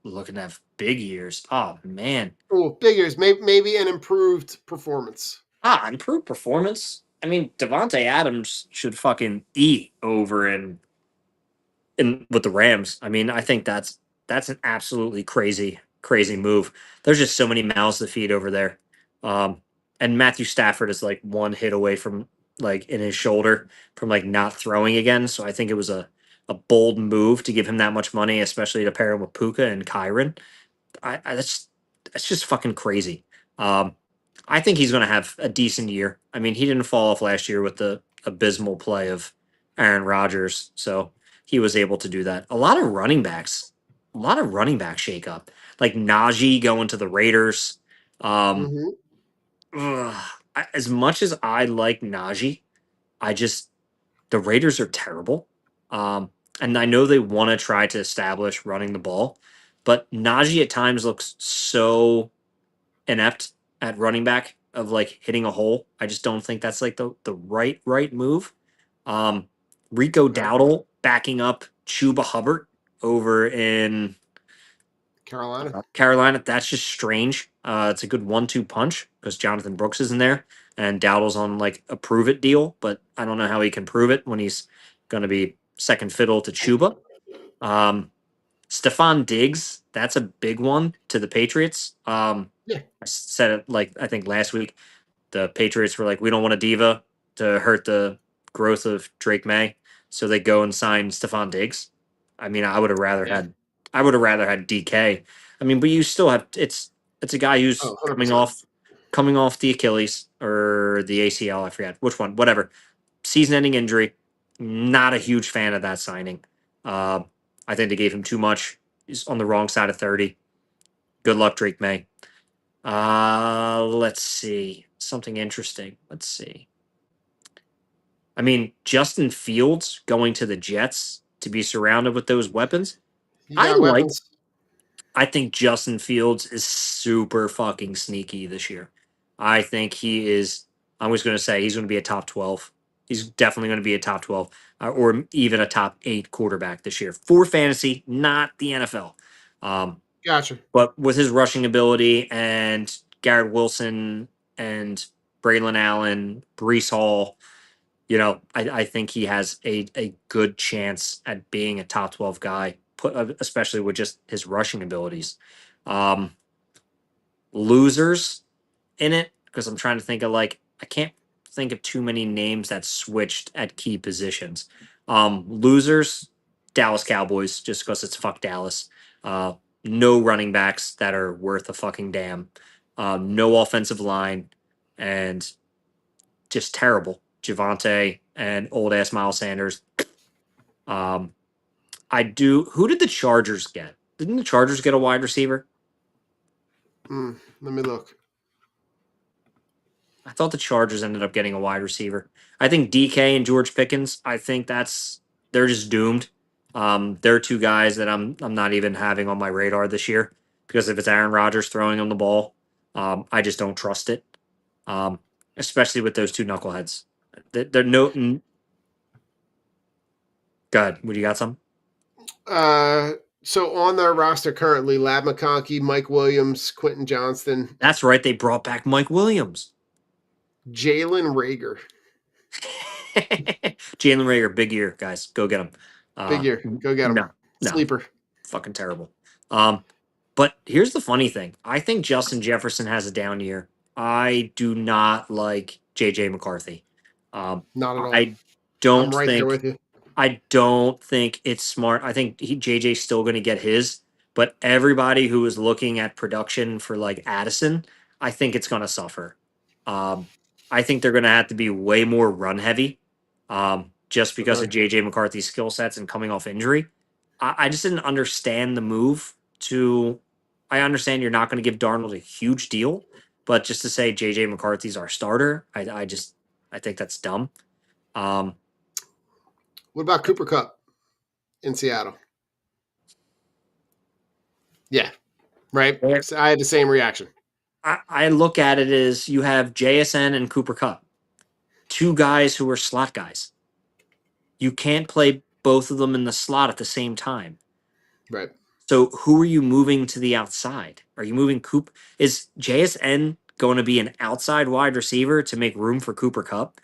Looking to have big years. Oh man. Oh, big years. Maybe an improved performance. Improved performance. I mean, Devonte Adams should fucking eat over in with the Rams. I mean, I think that's an absolutely crazy move. There's just so many mouths to feed over there. Um, and Matthew Stafford is like one hit away from like in his shoulder from like not throwing again. So I think it was a bold move to give him that much money, especially to pair him with Puka and Kyron. That's just fucking crazy. Um, I think he's going to have a decent year. I mean, he didn't fall off last year with the abysmal play of Aaron Rodgers, so he was able to do that. A lot of running back shakeup, like Najee going to the Raiders. Um, Mm-hmm. as much as I like Najee, I just the Raiders are terrible. And I know they want to try to establish running the ball, but Najee at times looks so inept at running back of like hitting a hole. I just don't think that's like the right move. Rico Okay. Dowdle backing up Chuba Hubbard over in Carolina. Carolina. That's just strange. It's a good 1-2 punch because Jonathan Brooks is in there and Dowdle's on like a prove it deal, but I don't know how he can prove it when he's going to be second fiddle to Chuba. Stephon Diggs, that's a big one to the Patriots. Yeah. I said it like I think last week. The Patriots were like, we don't want a diva to hurt the growth of Drake May, so they go and sign Stephon Diggs. I mean, Yeah. I would have rather had DK. I mean, but you still have it's a guy who's Oh, 100%. coming off the Achilles or the ACL. I forget which one. Whatever, season-ending injury. Not a huge fan of that signing. Uh, I think they gave him too much. He's on the wrong side of 30. Good luck, Drake May. Let's see. Something interesting. Let's see. I mean, Justin Fields going to the Jets to be surrounded with those weapons. You I got like weapons. I think Justin Fields is super fucking sneaky this year. I think he is I'm just going to say he's going to be a top 12. He's definitely going to be a top 12 or even a top 8 quarterback this year for fantasy, not the NFL. Um, Gotcha. But with his rushing ability and Garrett Wilson and Braylon Allen, Brees Hall, I think he has a good chance at being a top 12 guy, especially with just his rushing abilities. Um, Losers in it, because I'm trying to think of like, I can't think of too many names that switched at key positions. Losers, Dallas Cowboys, just because it's fuck Dallas. Uh, no running backs that are worth a fucking damn. No offensive line, and just terrible. Javante and old ass Miles Sanders. Um, I do. Who did the Chargers get? Didn't the Chargers get a wide receiver? Let me look. I thought the Chargers ended up getting a wide receiver. I think DK and George Pickens. I think they're just doomed. They're two guys that I'm not even having on my radar this year because if it's Aaron Rodgers throwing them the ball, I just don't trust it. Um, Especially with those two knuckleheads. They're no. Go ahead. What do you got? Some? So on their roster currently, Lab McConkey, Mike Williams, Quentin Johnston, That's right. They brought back Mike Williams. Jalen Rager. Jalen Rager, big year, guys. Go get him. Big year. Go get him. No, no, Sleeper. fucking terrible. But here's the funny thing. I think Justin Jefferson has a down year. I do not like JJ McCarthy. Not at all. I I'm don't right there think with you. I don't think it's smart. I think JJ's still going to get his, but everybody who is looking at production for like Addison, I think it's going to suffer. I think they're going to have to be way more run heavy, just because of Okay. JJ McCarthy's skill sets and coming off injury. I just didn't understand the move to. I understand you're not going to give Darnold a huge deal, but just to say JJ McCarthy's our starter, I think that's dumb. What about Cooper Kupp in Seattle? Yeah. Right. Yeah. So I had the same reaction. I look at it as you have JSN and Cooper Cup, two guys who are slot guys. You can't play both of them in the slot at the same time. Right. So who are you moving to the outside? Are you moving Coop? Is JSN going to be an outside wide receiver to make room for Cooper Cup?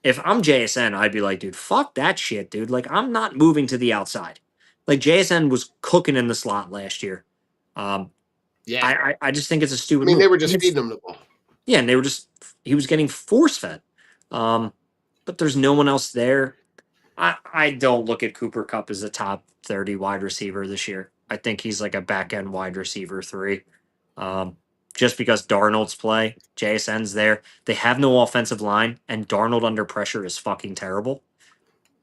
If I'm JSN, I'd be like, dude, fuck that shit, dude. Like, I'm not moving to the outside. Like JSN was cooking in the slot last year. Um, Yeah. I just think it's a stupid I mean, move. they were just feeding him the ball. Yeah, and he was getting force fed. But there's no one else there. I don't look at Cooper Cup as a top 30 wide receiver this year. I think he's like a back end wide receiver 3. Just because Darnold's play, JSN's there. They have no offensive line, and Darnold under pressure is fucking terrible.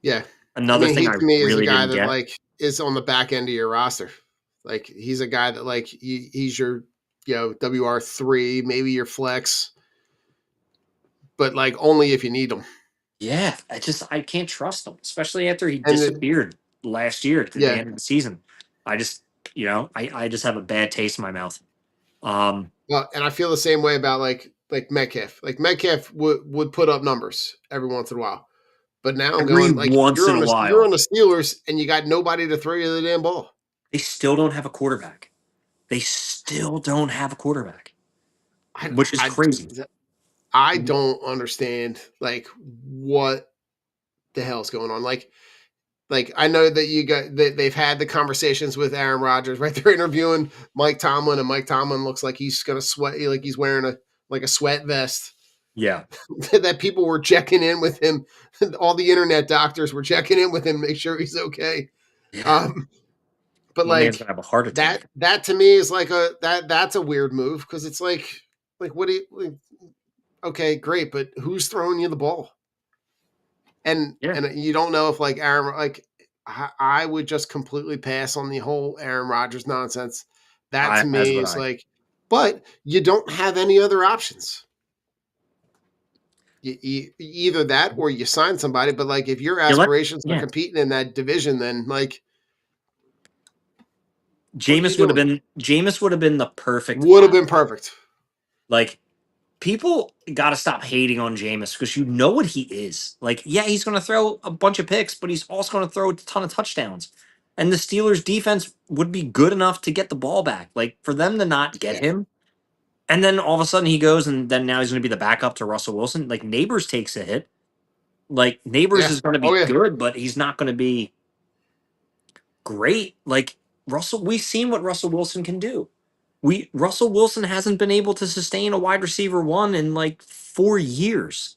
Yeah. Another I mean, thing he I to me is a really guy didn't that get. like is on the back end of your roster. Like he's a guy that like he's your WR3, maybe your flex, but like only if you need him. Yeah, I can't trust him, especially after he And then, disappeared last year at the yeah, end of the season. I just, I just have a bad taste in my mouth. Well, and I feel the same way about like Metcalf. Like Metcalf would put up numbers every once in a while. But now I'm Every going like once in a you're on while. the Steelers and you got nobody to throw you the damn ball. They still don't have a quarterback. They still don't have a quarterback, I which is I crazy. I don't understand like what the hell's going on. Like I know that they've had the conversations with Aaron Rodgers, right? They're interviewing Mike Tomlin, and Mike Tomlin looks like he's gonna sweat, like he's wearing a sweat vest. Yeah. That people were checking in with him. All the internet doctors were checking in with him, make sure he's okay. Yeah. Um, but My man's like gonna have a heart that attack. that to me is like that's a weird move because it's like what do you like, okay, great, but who's throwing you the ball? Yeah. And you don't know if like Aaron like I would just completely pass on the whole Aaron Rodgers nonsense. That to As me would is I. like, but you don't have any other options. Either that or you sign somebody. But like, if your You let aspirations are yeah. competing in that division, then like, what are you doing? Jameis would have been the perfect Would have opt. been perfect. Like people got to stop hating on Jameis because you know what he is. Like, yeah, he's going to throw a bunch of picks, but he's also going to throw a ton of touchdowns. And the Steelers' defense would be good enough to get the ball back. Like for them to not get Yeah, him, and then all of a sudden he goes, and then now he's going to be the backup to Russell Wilson. Like Neighbors takes a hit. Like Neighbors yeah. is going to Oh be yeah, good, but he's not going to be great. Like Russell, we've seen what Russell Wilson can do. Russell Wilson hasn't been able to sustain a wide receiver one in like 4 years,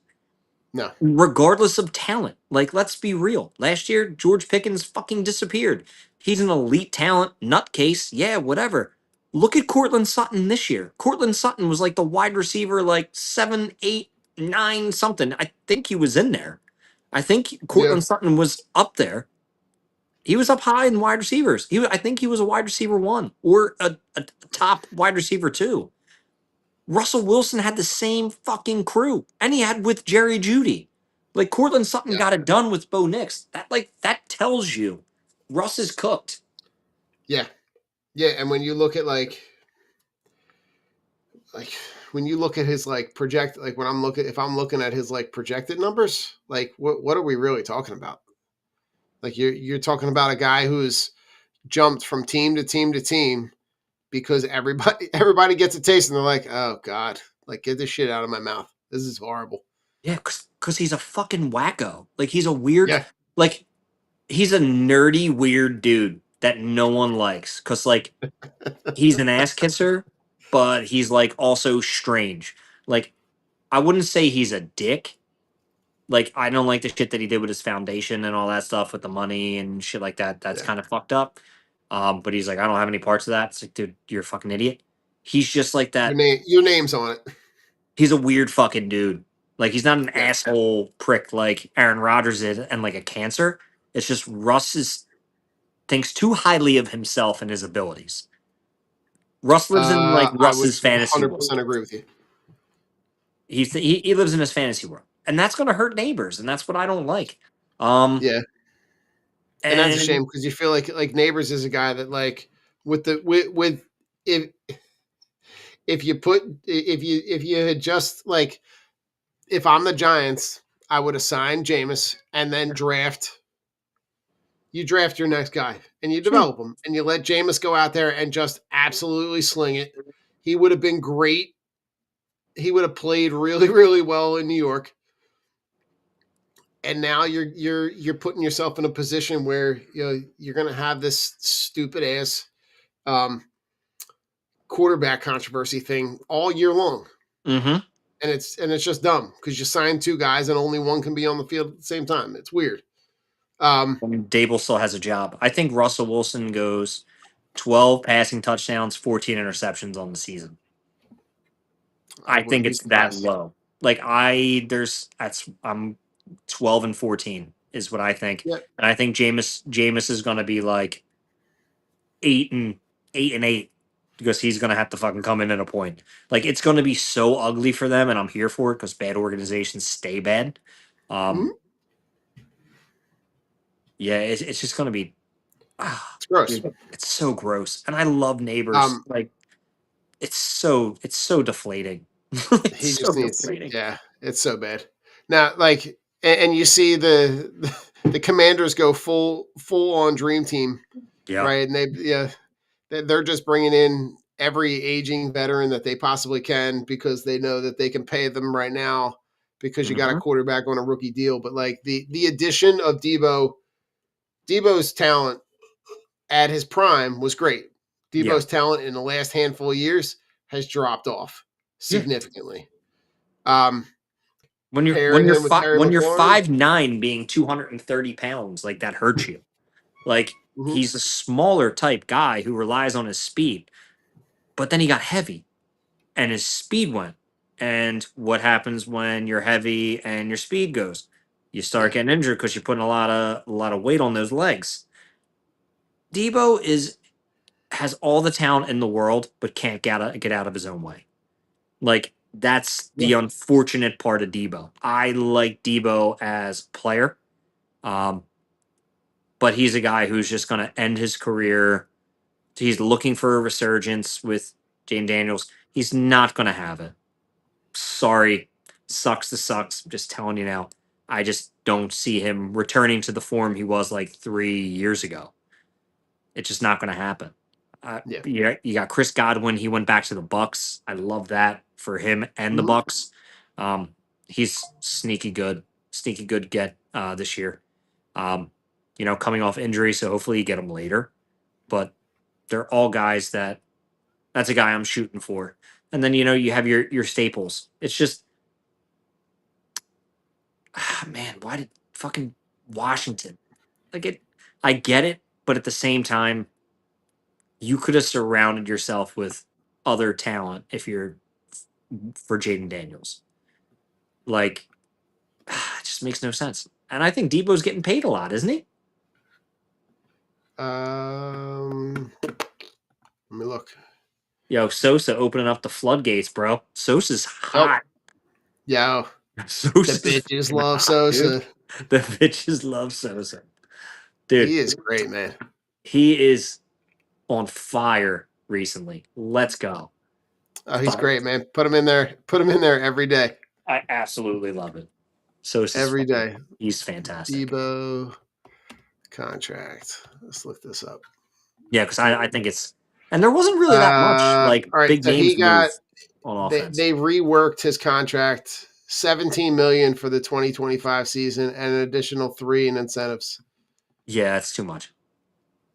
no, regardless of talent. Like, let's be real. Last year, George Pickens fucking disappeared. He's an elite talent, nutcase, yeah, whatever. Look at Cortland Sutton this year. Cortland Sutton was like the wide receiver, like 7, 8, 9, something. I think he was in there. I think yeah, Cortland Sutton was up there. He was up high in wide receivers. I think he was a wide receiver one or a top wide receiver two. Russell Wilson had the same fucking crew, and he had with Jerry Judy. Like Cortland Sutton yeah, got it done with Bo Nix. That tells you Russ is cooked. yeah, yeah. And when you look at like when you look at his like project, like when I'm looking, if I'm looking at his like projected numbers, like what are we really talking about? Like you're talking about a guy who's jumped from team to team to team because everybody gets a taste and they're like, oh God, like get this shit out of my mouth. This is horrible. Yeah, because he's a fucking wacko. Like he's a weird, Yeah. like he's a nerdy weird dude that no one likes. Because like he's an ass kisser, but he's like also strange. Like I wouldn't say he's a dick. Like I don't like the shit that he did with his foundation and all that stuff with the money and shit like that. That's Yeah. kind of fucked up. But he's like, I don't have any parts of that. It's like, dude, you're a fucking idiot. He's just like that. Your name's on it. He's a weird fucking dude. Like he's not an Yeah. asshole prick like Aaron Rodgers is and like a cancer. It's just thinks too highly of himself and his abilities. Russ lives in like I would Russ's fantasy world. 100% agree with you. He lives in his fantasy world, and that's going to hurt neighbors, and that's what I don't like. Um, Yeah. And that's a and shame because you feel like Neighbors is a guy that like with if you put if you had just like if I'm the Giants, I would assign Jameis and then draft your next guy and you sure. develop him and you let Jameis go out there and just absolutely sling it. He would have been great. He would have played really, really well in New York. And now you're putting yourself in a position where you're going to have this stupid ass um, quarterback controversy thing all year long, Mm-hmm. and it's just dumb because you signed two guys and only one can be on the field at the same time. It's weird. Um, Dable still has a job. I think Russell Wilson goes 12 passing touchdowns, 14 interceptions on the season. I I think wouldn't be it's that surprised. low. Like I'm 12 and 14 is what I think. Yeah. And I think Jameis is gonna be like 8 and 8 because he's gonna have to fucking come in at a point. Like it's gonna be so ugly for them, and I'm here for it because bad organizations stay bad. Mhm. Um, yeah, it's just gonna be It's gross. dude, it's so gross. And I love neighbors. Um, Like it's so deflating. He It's so just needs, deflating. yeah, it's so bad. Now, like, and you see the Commanders go full on dream team, Yeah. right? And they're just bringing in every aging veteran that they possibly can because they know that they can pay them right now because you got a Mhm. quarterback on a rookie deal. But like the addition of Debo's talent at his prime was great. Yeah. Debo's talent in the last handful of years has dropped off Yeah. significantly. Um, When you're pairing him with Terry when you're McLaurin. 5'9", being 230 pounds, like that hurts you. Like Mhm. he's a smaller type guy who relies on his speed, but then he got heavy and his speed went. And what happens when you're heavy and your speed goes? You start Yeah. getting injured because you're putting a lot of weight on those legs. Debo has all the talent in the world, but can't get out of his own way. Like that's Yeah. the unfortunate part of Debo. I like Debo as a player, um, but he's a guy who's just going to end his career. He's looking for a resurgence with Jane Daniels. He's not going to have it. Sorry, sucks to sucks. I'm just telling you now. I just don't see him returning to the form he was like 3 years ago. It's just not going to happen. Yeah. You got Chris Godwin. He went back to the Bucks. I love that for him and the Mhm. Bucks. Um, he's sneaky good get this year. Um, coming off injury, so hopefully you get him later. But they're all guys that's a guy I'm shooting for. And then you have your staples. It's just man, why did fucking Washington like it? I get it, but at the same time, you could have surrounded yourself with other talent if you're for Jaden Daniels. Like, it just makes no sense. And I think Debo's getting paid a lot, isn't he? Let me look. Yo, Sosa opening up the floodgates, bro. Sosa's Oh, hot. yeah. The Sosa's bitches fucking love hot, dude. Sosa. The bitches love Sosa. Dude, He is great, man. he is on fire recently. Let's go. Oh, he's Fire. great, man. Put him in there. Put him in there every day. I absolutely love it. Sosa's Every fucking, day. he's fantastic. Debo contract. Let's look this up. Yeah, because I think it's, and there wasn't really that much like All right. big So names he got move on offense. they reworked his contract. 17 million for the 2025 season and an additional 3 in incentives. Yeah, it's too much.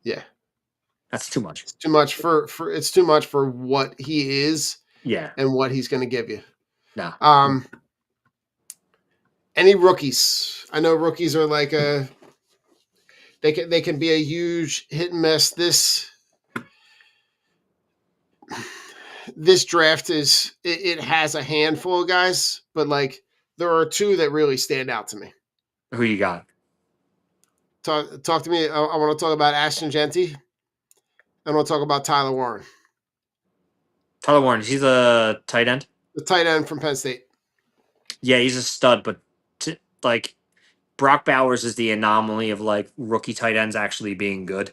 Yeah. That's too much. It's too much it's too much for what he is Yeah, and what he's going to give you. no. Any rookies? I know rookies are like they can be a huge hit and miss. This draft it has a handful of guys, but like there are 2 that really stand out to me. Who you got? Talk to me. I want to talk about Ashton Genty. I want to talk about Tyler Warren, Tyler Warren. He's a tight end. the tight end from Penn State. Yeah, he's a stud, but like Brock Bowers is the anomaly of like rookie tight ends actually being good.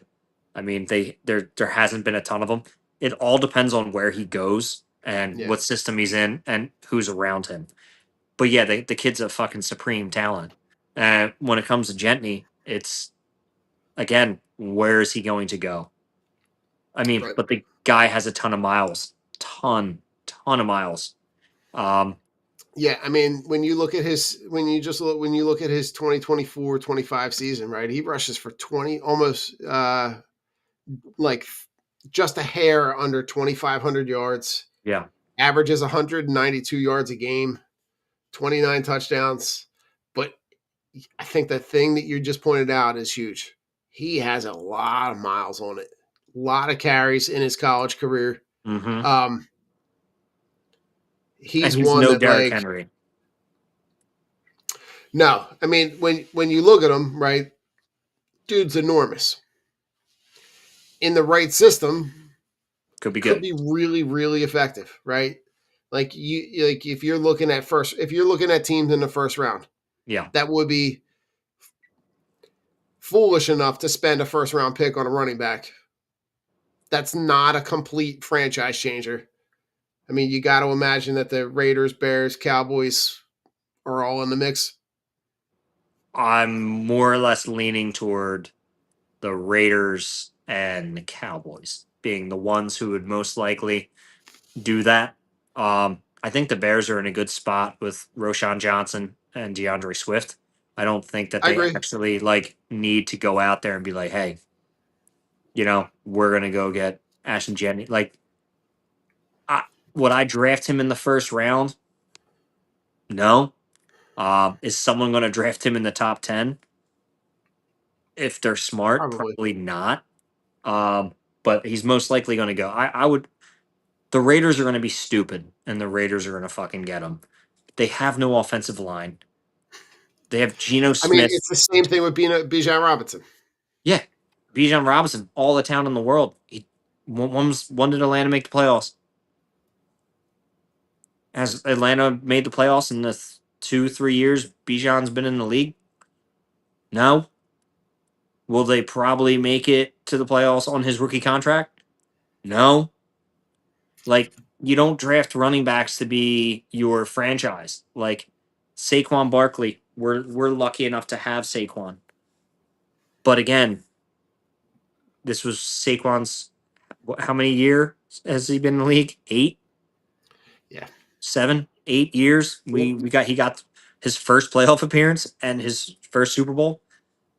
I mean, there hasn't been a ton of them. It all depends on where he goes and Yeah, what system he's in and who's around him. But yeah, the kid's a fucking supreme talent. And when it comes to Gentney, it's again, where is he going to go? I mean, right. but the guy has a ton of miles, ton of miles. Um, Yeah, I mean, when you look at his 2024-25 season, right? He rushes for 20 almost like just a hair under 2500 yards. yeah, Averages 192 yards a game, 29 touchdowns. But I think the thing that you just pointed out is huge. He has a lot of miles on it. A lot of carries in his college career. hmm Um and he's he's one no that Derrick like Henry. no, I mean when you look at him, right? Dude's enormous. In the right system, Could be could good. be really, really effective, right? Like if you're looking at teams in the first round, Yeah, that would be foolish enough to spend a first round pick on a running back. That's not a complete franchise changer. I mean, you got to imagine that the Raiders, Bears, Cowboys are all in the mix. I'm more or less leaning toward the Raiders and the Cowboys being the ones who would most likely do that. I think the Bears are in a good spot with Roshan Johnson and DeAndre Swift. I don't think that I they agree. actually like need to go out there and be like, hey, we're gonna go get Ashton Jennings. Like, would I draft him in the first round? No. Is someone going to draft him in the top 10? If they're smart, Probably. probably not. But he's most likely going to go. I would. The Raiders are going to be stupid, and the Raiders are going to fucking get him. They have no offensive line. They have Geno I mean, Smith. it's the same thing with Bijan Robinson. Yeah, Bijan Robinson, all the talent in the world. One did Atlanta make the playoffs? Has Atlanta made the playoffs in the 2-3 years Bijan's been in the league? No. Will they probably make it to the playoffs on his rookie contract? No. Like, you don't draft running backs to be your franchise. Like Saquon Barkley, we're lucky enough to have Saquon. But again, this was Saquon's how many years has he been in the league? 8, Yeah. 7, 8 years. Yep. He got his first playoff appearance and his first Super Bowl.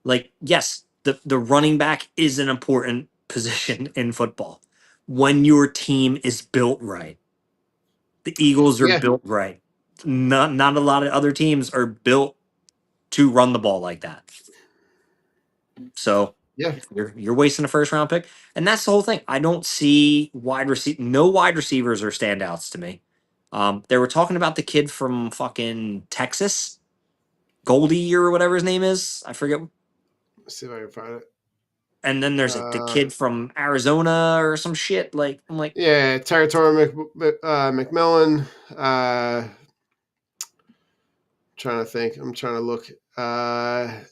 Like, yes, the running back is an important position in football when your team is built right. The Eagles are Yeah. built right. Not a lot of other teams are built to run the ball like that. So Yeah. you're wasting a first round pick, and that's the whole thing. I don't see no wide receivers are standouts to me. They were talking about the kid from fucking Texas, Goldie or whatever his name is. I forget. Let's see if I can find it. And then there's the kid from Arizona or some shit. Like, I'm like, Yeah, Territory McMillan. Trying to think. I'm trying to look. The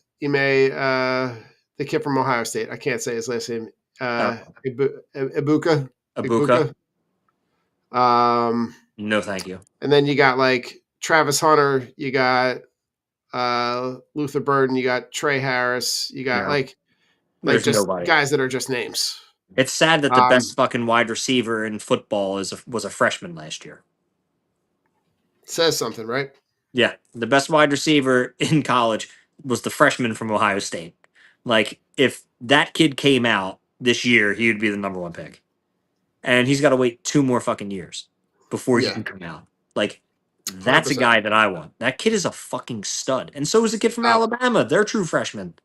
kid from Ohio State. I can't say his last name. Ibuka. Abuka. Um, No, thank you. and then you got like Travis Hunter. You got Luther Burden. You got Trey Harris. You got No, like there's just nobody. guys that are just names. It's sad that the best fucking wide receiver in football was a freshman last year. Says something, right? Yeah, the best wide receiver in college was the freshman from Ohio State. Like, if that kid came out this year, he would be the number one pick. And he's got to wait 2 more fucking years before he Yeah. can come out. Like, that's a 100%. guy that I want. That kid is a fucking stud. And so is the kid from Alabama. They're true freshmen.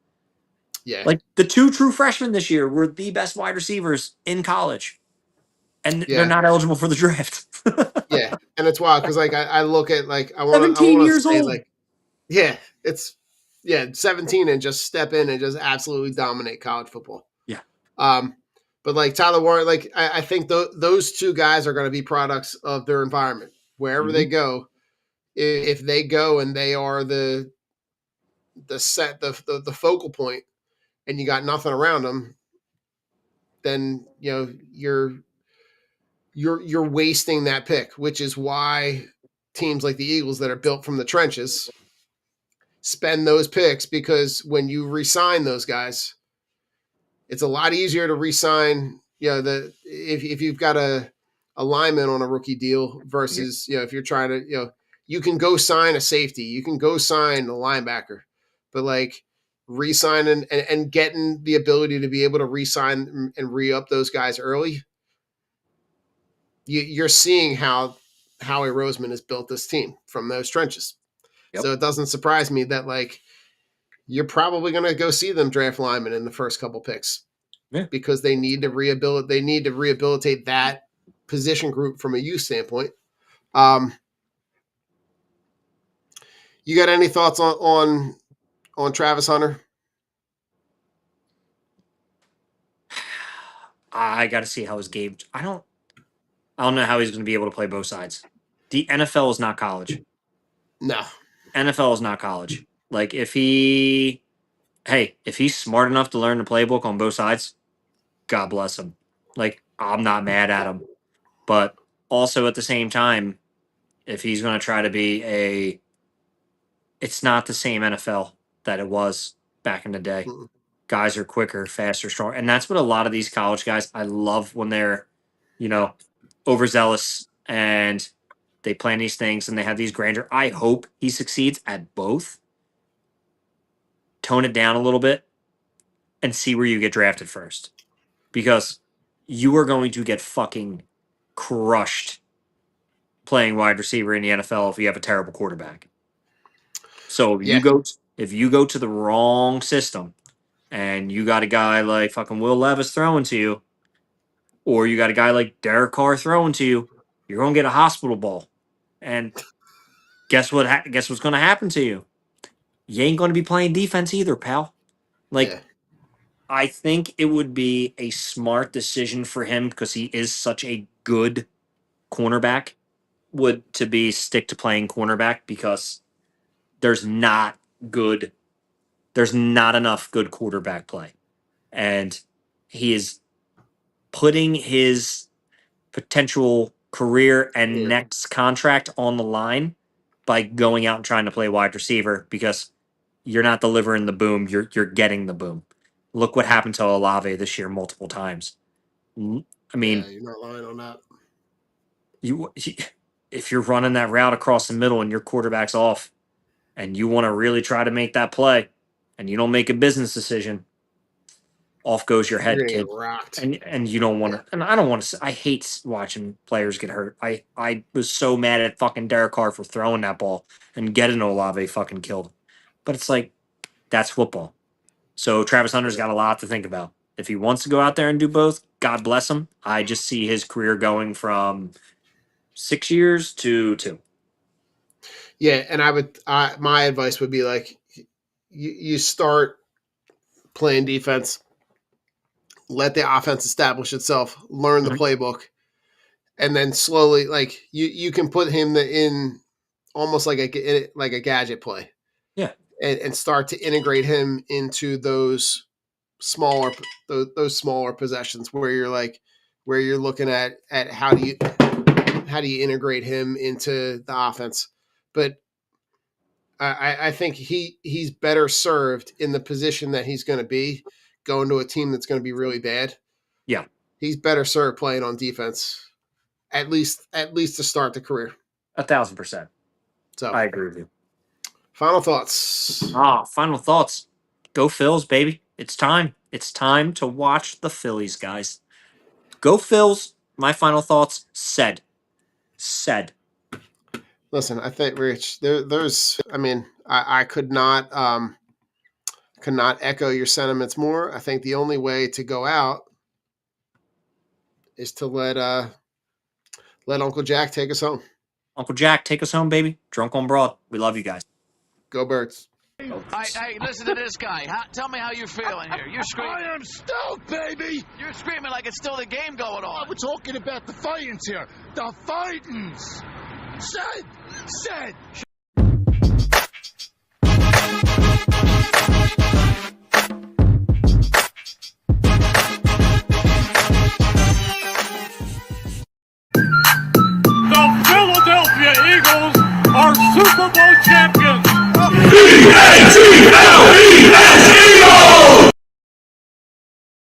Yeah. Like, the 2 true freshmen this year were the best wide receivers in college. And they're Yeah. not eligible for the draft. Yeah. And it's wild because like I look at like I 17 want to years say old. like it's 17 and just step in and just absolutely dominate college football. Yeah. But like Tyler Warren, like I think those two guys are going to be products of their environment wherever they go. If they go and they are the focal point, and you got nothing around them, then you're wasting that pick, which is why teams like the Eagles that are built from the trenches spend those picks, because when you re-sign those guys, it's a lot easier to re-sign, if you've got a lineman on a rookie deal versus, if you're trying to, you can go sign a safety, you can go sign a linebacker, but like re-signing and getting the ability to be able to re-sign and re-up those guys early, you're seeing how Howie Roseman has built this team from those trenches. Yep. So it doesn't surprise me that like you're probably going to go see them draft linemen in the first couple picks, because they need to rehabilitate that position group from a youth standpoint. You got any thoughts on Travis Hunter? I got to see how his game. I don't know how he's going to be able to play both sides. The NFL is not college. No. NFL is not college. Like, if he's smart enough to learn the playbook on both sides, God bless him. Like, I'm not mad at him. But also at the same time, if he's going to try to be it's not the same NFL that it was back in the day. Mm. Guys are quicker, faster, stronger. And that's what a lot of these college guys, I love when they're, overzealous and they plan these things and they have these grandeur. I hope he succeeds at both. Tone it down a little bit and see where you get drafted first. Because you are going to get fucking crushed playing wide receiver in the NFL if you have a terrible quarterback. So Yeah. if you go to the wrong system and you got a guy like fucking Will Levis throwing to you, or you got a guy like Derek Carr throwing to you, you're gonna get a hospital ball. And guess what? Guess what's gonna happen to you? You ain't gonna be playing defense either, pal. Like Yeah. I think it would be a smart decision for him because he is such a good cornerback. Would to be stick to playing cornerback because there's not good. There's not enough good quarterback play, and he is putting his potential career and Yeah. next contract on the line by going out and trying to play wide receiver because you're not delivering the boom, you're getting the boom. Look what happened to Olave this year multiple times. I mean, Yeah, you're not lying on that. you if you're running that route across the middle and your quarterback's off and you want to really try to make that play and you don't make a business decision, off goes your You're head, gonna get kid. rocked. And you don't want to, and I don't want to. I hate watching players get hurt. I was so mad at fucking Derek Carr for throwing that ball and getting Olave fucking killed. But it's like that's football. So Travis Hunter's got a lot to think about. If he wants to go out there and do both, God bless him. I just see his career going from 6 years to 2. Yeah, and my advice would be like, you start playing defense, let the offense establish itself, learn the Mhm. playbook, and then slowly, like you can put him in almost like a gadget play. Yeah. And start to integrate him into those smaller smaller possessions where you're looking at how do you integrate him into the offense. But I think he's better served in the position that he's going to be going to a team that's going to be really bad. Yeah. He's better served playing on defense, at least to start the career. 1,000%. So I agree with you. final thoughts. Final thoughts. Go Phils, baby. It's time. It's time to watch the Phillies, guys. Go Phils. My final thoughts said. Listen, I think Rich, there's I mean, I could not echo your sentiments more. I think the only way to go out is to let Uncle Jack take us home. Uncle Jack, take us home, baby. Drunk on broad. We love you guys. Go Birds. Hey, listen to this guy. Tell me how you're feeling here. You're screaming. I am stoked, baby. You're screaming like it's still the game going on. We're talking about the fightings here. The fightings. Said. The Philadelphia Eagles are Super Bowl champions. E-A-G-L-E-S-E